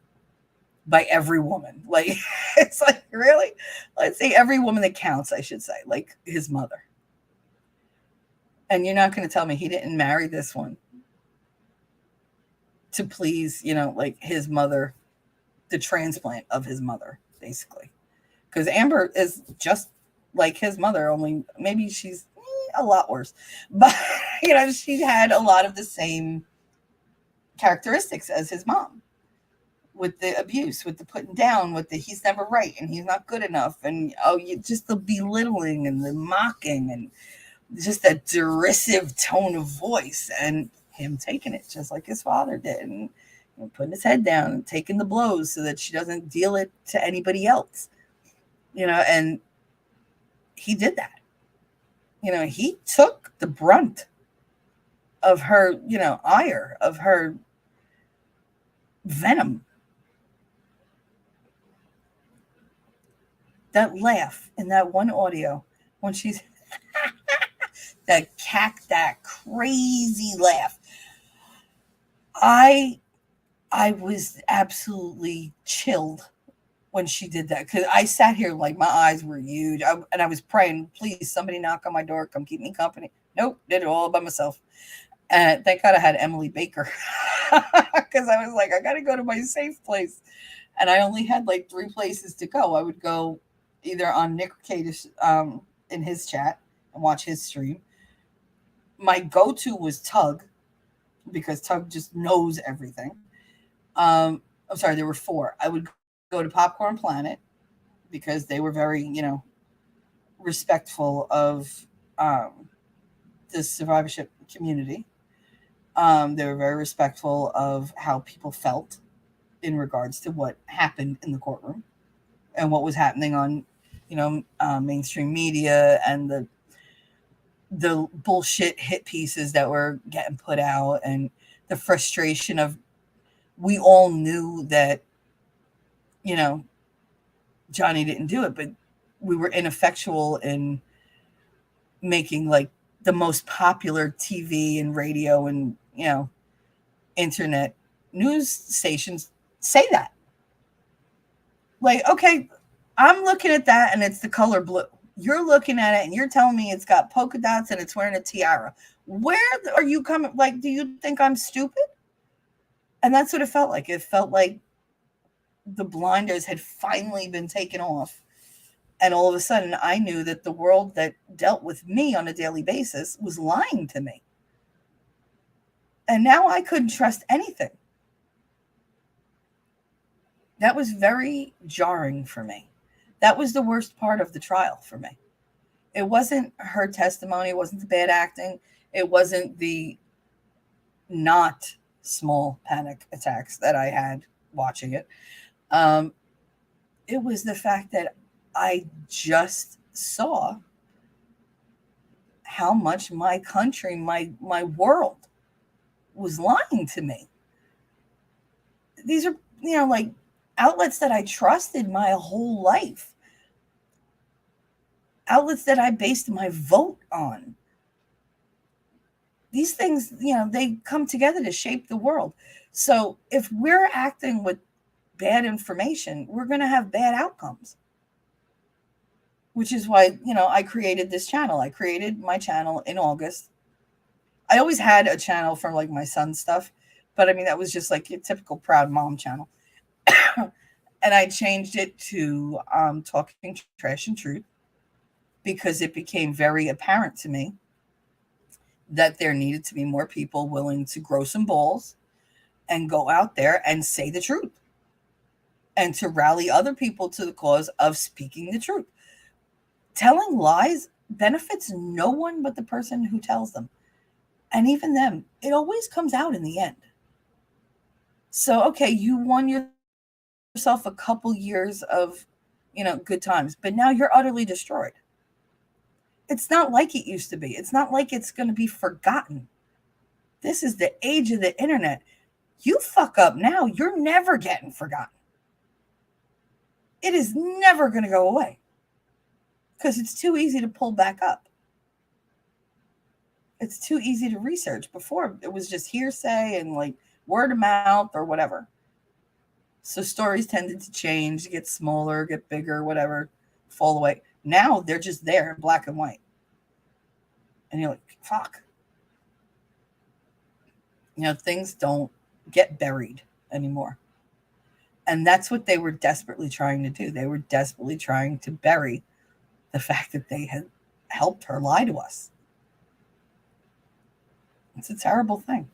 by every woman. Like, it's like, really? Let's say every woman that counts, I should say, like his mother. And you're not going to tell me he didn't marry this one to please, like his mother, the transplant of his mother, basically. Because Amber is just like his mother, only maybe she's a lot worse. But, she had a lot of the same characteristics as his mom. With the abuse, with the putting down, with the he's never right and he's not good enough. And, just the belittling and the mocking and just that derisive tone of voice. And him taking it just like his father did and putting his head down and taking the blows so that she doesn't deal it to anybody else, and he did that. He took the brunt of her, ire, of her venom. That laugh in that one audio when she's that crazy laugh. I was absolutely chilled when she did that because I sat here like my eyes were huge and I was praying, please, somebody knock on my door, come keep me company. Nope, did it all by myself. And thank God I had Emily Baker because I was like, I got to go to my safe place. And I only had like 3 places to go. I would go either on Nick Cadish in his chat and watch his stream. My go-to was Tug because Tug just knows everything. I'm sorry, there were 4. I would go to Popcorn Planet because they were very, respectful of the survivorship community. They were very respectful of how people felt in regards to what happened in the courtroom and what was happening on, mainstream media and the bullshit hit pieces that were getting put out and the frustration of we all knew that, Johnny didn't do it, but we were ineffectual in making like the most popular TV and radio and, internet news stations say that. Like, okay, I'm looking at that and it's the color blue. You're looking at it and you're telling me it's got polka dots and it's wearing a tiara. Where are you coming? Like, do you think I'm stupid? And that's what it felt like. It felt like the blinders had finally been taken off. And all of a sudden, I knew that the world that dealt with me on a daily basis was lying to me. And now I couldn't trust anything. That was very jarring for me. That was the worst part of the trial for me. It wasn't her testimony. It wasn't the bad acting. It wasn't the not small panic attacks that I had watching it. Um, it was the fact that I just saw how much my country, my world was lying to me. These are, like outlets that I trusted my whole life, outlets that I based my vote on. These things, they come together to shape the world. So if we're acting with bad information, we're going to have bad outcomes. Which is why, I created this channel. I created my channel in August. I always had a channel for like my son's stuff, but I mean, that was just like a typical proud mom channel. And I changed it to Talking Trash and Truth because it became very apparent to me that there needed to be more people willing to grow some balls and go out there and say the truth and to rally other people to the cause of speaking the truth. Telling lies benefits no one but the person who tells them. And even them, it always comes out in the end. So, okay, you won yourself a couple years of, good times, but now you're utterly destroyed. It's not like it used to be. It's not like it's going to be forgotten. This is the age of the internet. You fuck up now, you're never getting forgotten. It is never going to go away because it's too easy to pull back up. It's too easy to research. Before, it was just hearsay and like word of mouth or whatever. So stories tended to change, get smaller, get bigger, whatever, fall away. Now they're just there in black and white. And you're like, fuck. Things don't get buried anymore. And that's what they were desperately trying to do. They were desperately trying to bury the fact that they had helped her lie to us. It's a terrible thing.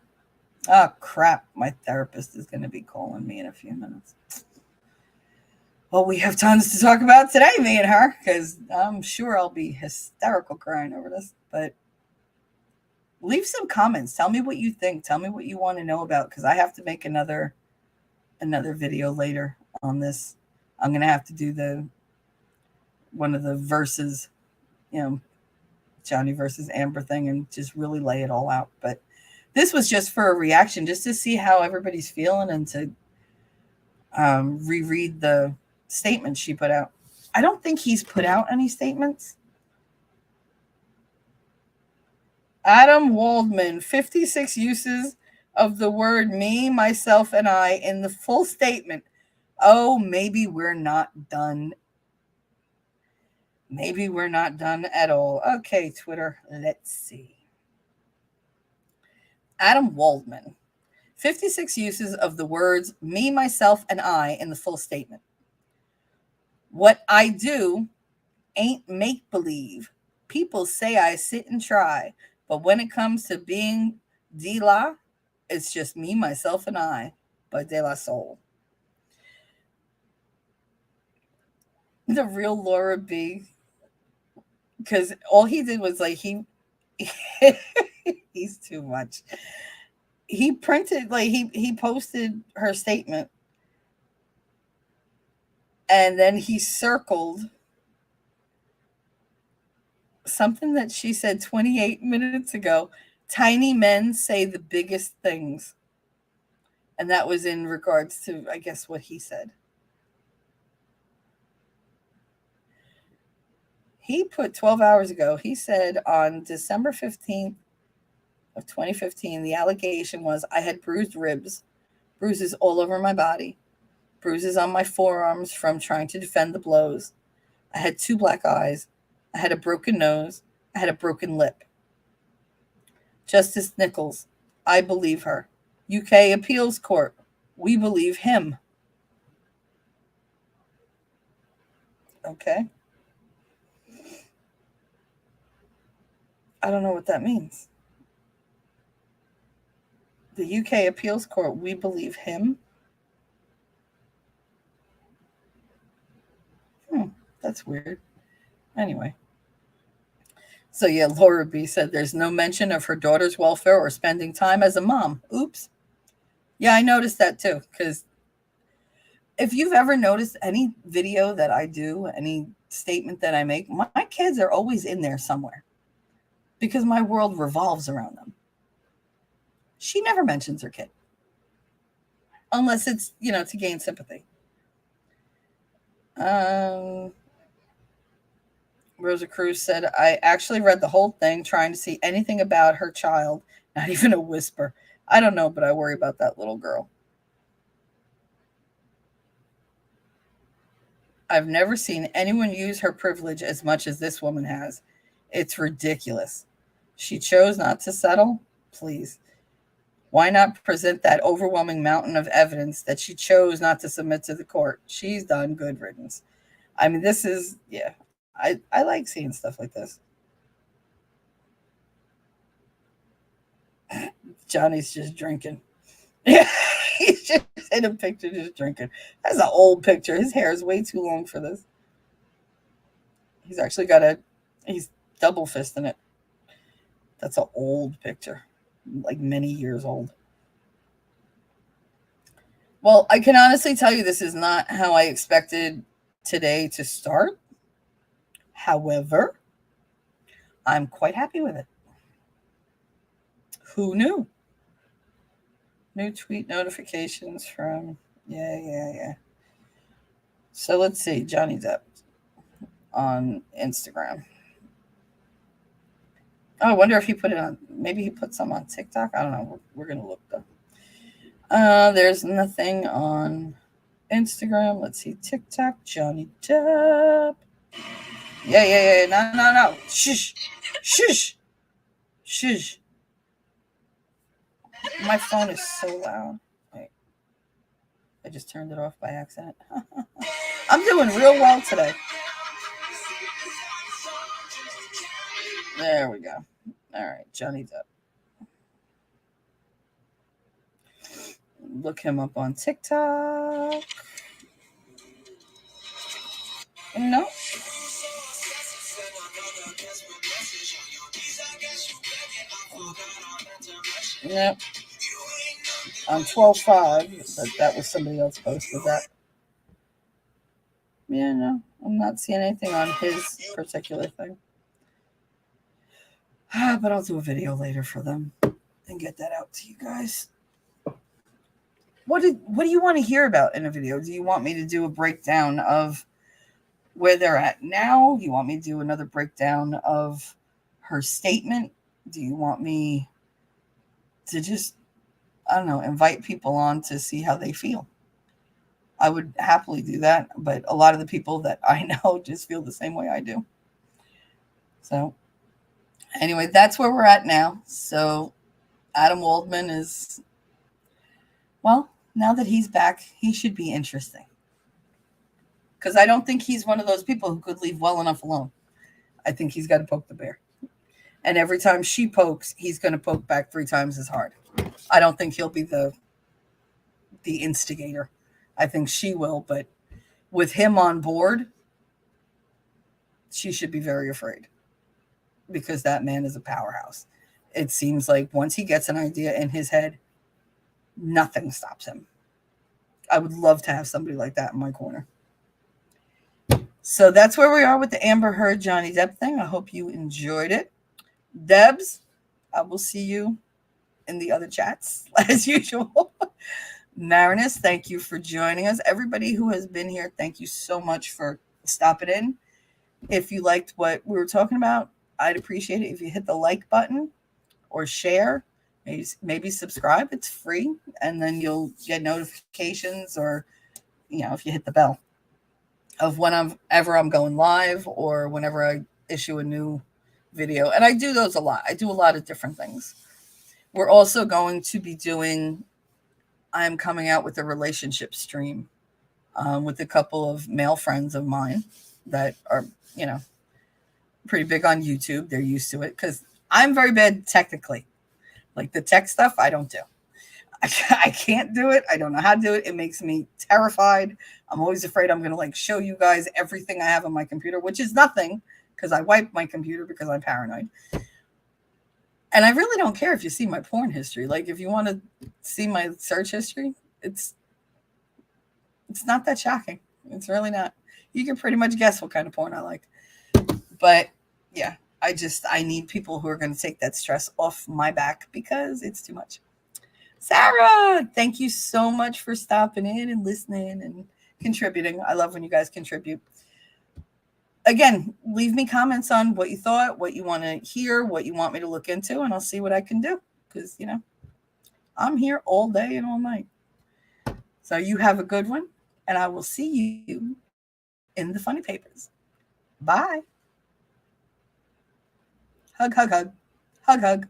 Oh, crap. My therapist is going to be calling me in a few minutes. Well, we have tons to talk about today, me and her, because I'm sure I'll be hysterical crying over this. But leave some comments. Tell me what you think. Tell me what you want to know about, because I have to make another video later on this. I'm going to have to do one of the verses, Johnny versus Amber thing, and just really lay it all out. But this was just for a reaction, just to see how everybody's feeling and to reread the statements she put out. I don't think he's put out any statements. Adam Waldman, 56 uses of the word me, myself, and I in the full statement. Oh, maybe we're not done. Maybe we're not done at all. Okay, Twitter, let's see. Adam Waldman, 56 uses of the words me, myself, and I in the full statement. What I do ain't make-believe. People say I sit and try, but when it comes to being De La, it's just me, myself, and I by De La Soul. The real Laura B. Because all he did was like he's too much. He printed he posted her statement and then he circled something that she said 28 minutes ago. Tiny men say the biggest things. And that was in regards to, I guess, what he said. He put 12 hours ago, he said on December 15th of 2015, the allegation was I had bruised ribs, bruises all over my body, bruises on my forearms from trying to defend the blows. I had 2 black eyes. I had a broken nose. I had a broken lip. Justice Nichols, I believe her. UK Appeals Court, we believe him. Okay. I don't know what that means. The UK Appeals Court, we believe him? That's weird. Anyway. So yeah, Laura B said there's no mention of her daughter's welfare or spending time as a mom. Oops. Yeah, I noticed that too. Because if you've ever noticed any video that I do, any statement that I make, my kids are always in there somewhere because my world revolves around them. She never mentions her kid unless it's, to gain sympathy. Um, Rosa Cruz said, I actually read the whole thing trying to see anything about her child, not even a whisper. I don't know, but I worry about that little girl. I've never seen anyone use her privilege as much as this woman has. It's ridiculous. She chose not to settle? Please. Why not present that overwhelming mountain of evidence that she chose not to submit to the court? She's done good riddance. I mean, this is, yeah, I like seeing stuff like this. Johnny's just drinking. Yeah, he's just in a picture just drinking. That's an old picture. His hair is way too long for this. He's actually he's double fisting it. That's an old picture, like many years old. Well, I can honestly tell you this is not how I expected today to start. However, I'm quite happy with it. Who knew? New tweet notifications from, yeah. So let's see, Johnny Depp on Instagram. Oh, I wonder if he put it on, maybe he put some on TikTok. I don't know. We're going to look though. There's nothing on Instagram. Let's see, TikTok, Johnny Depp. Yeah. No. Shush. My phone is so loud. Wait. I just turned it off by accident. I'm doing real well today. There we go. All right, Johnny Depp. Look him up on TikTok. No. Yep. On 12/5, but that was somebody else posted that. Yeah, no, I'm not seeing anything on his particular thing. But I'll do a video later for them and get that out to you guys. What do you want to hear about in a video? Do you want me to do a breakdown of where they're at now? Do you want me to do another breakdown of her statement? Do you want me to just, I don't know, invite people on to see how they feel? I would happily do that, but a lot of the people that I know just feel the same way I do. So anyway, that's where we're at now. So Adam Waldman is, well, now that he's back, he should be interesting. Because I don't think he's one of those people who could leave well enough alone. I think he's got to poke the bear. And every time she pokes, he's going to poke back 3 times as hard. I don't think he'll be the instigator. I think she will, but with him on board, she should be very afraid because that man is a powerhouse. It seems like once he gets an idea in his head, nothing stops him. I would love to have somebody like that in my corner. So that's where we are with the Amber Heard Johnny Depp thing. I hope you enjoyed it. Debs, I will see you in the other chats as usual. Marinus, thank you for joining us. Everybody who has been here, thank you so much for stopping in. If you liked what we were talking about, I'd appreciate it if you hit the like button or share. Maybe subscribe. It's free, and then you'll get notifications, or if you hit the bell of whenever I'm going live or whenever I issue a new video. And I do those a lot. I do a lot of different things. We're also going to be I'm coming out with a relationship stream with a couple of male friends of mine that are, pretty big on YouTube. They're used to it because I'm very bad technically. Like the tech stuff, I don't do. I can't do it. I don't know how to do it. It makes me terrified. I'm always afraid I'm going to like show you guys everything I have on my computer, which is nothing because I wipe my computer because I'm paranoid. And I really don't care if you see my porn history. Like if you want to see my search history, it's not that shocking. It's really not. You can pretty much guess what kind of porn I like. But yeah, I need people who are going to take that stress off my back because it's too much. Sarah, thank you so much for stopping in and listening and contributing. I love when you guys contribute. Again, leave me comments on what you thought, what you want to hear, what you want me to look into, and I'll see what I can do. Because, I'm here all day and all night. So you have a good one, and I will see you in the funny papers. Bye. Hug, hug, hug. Hug, hug.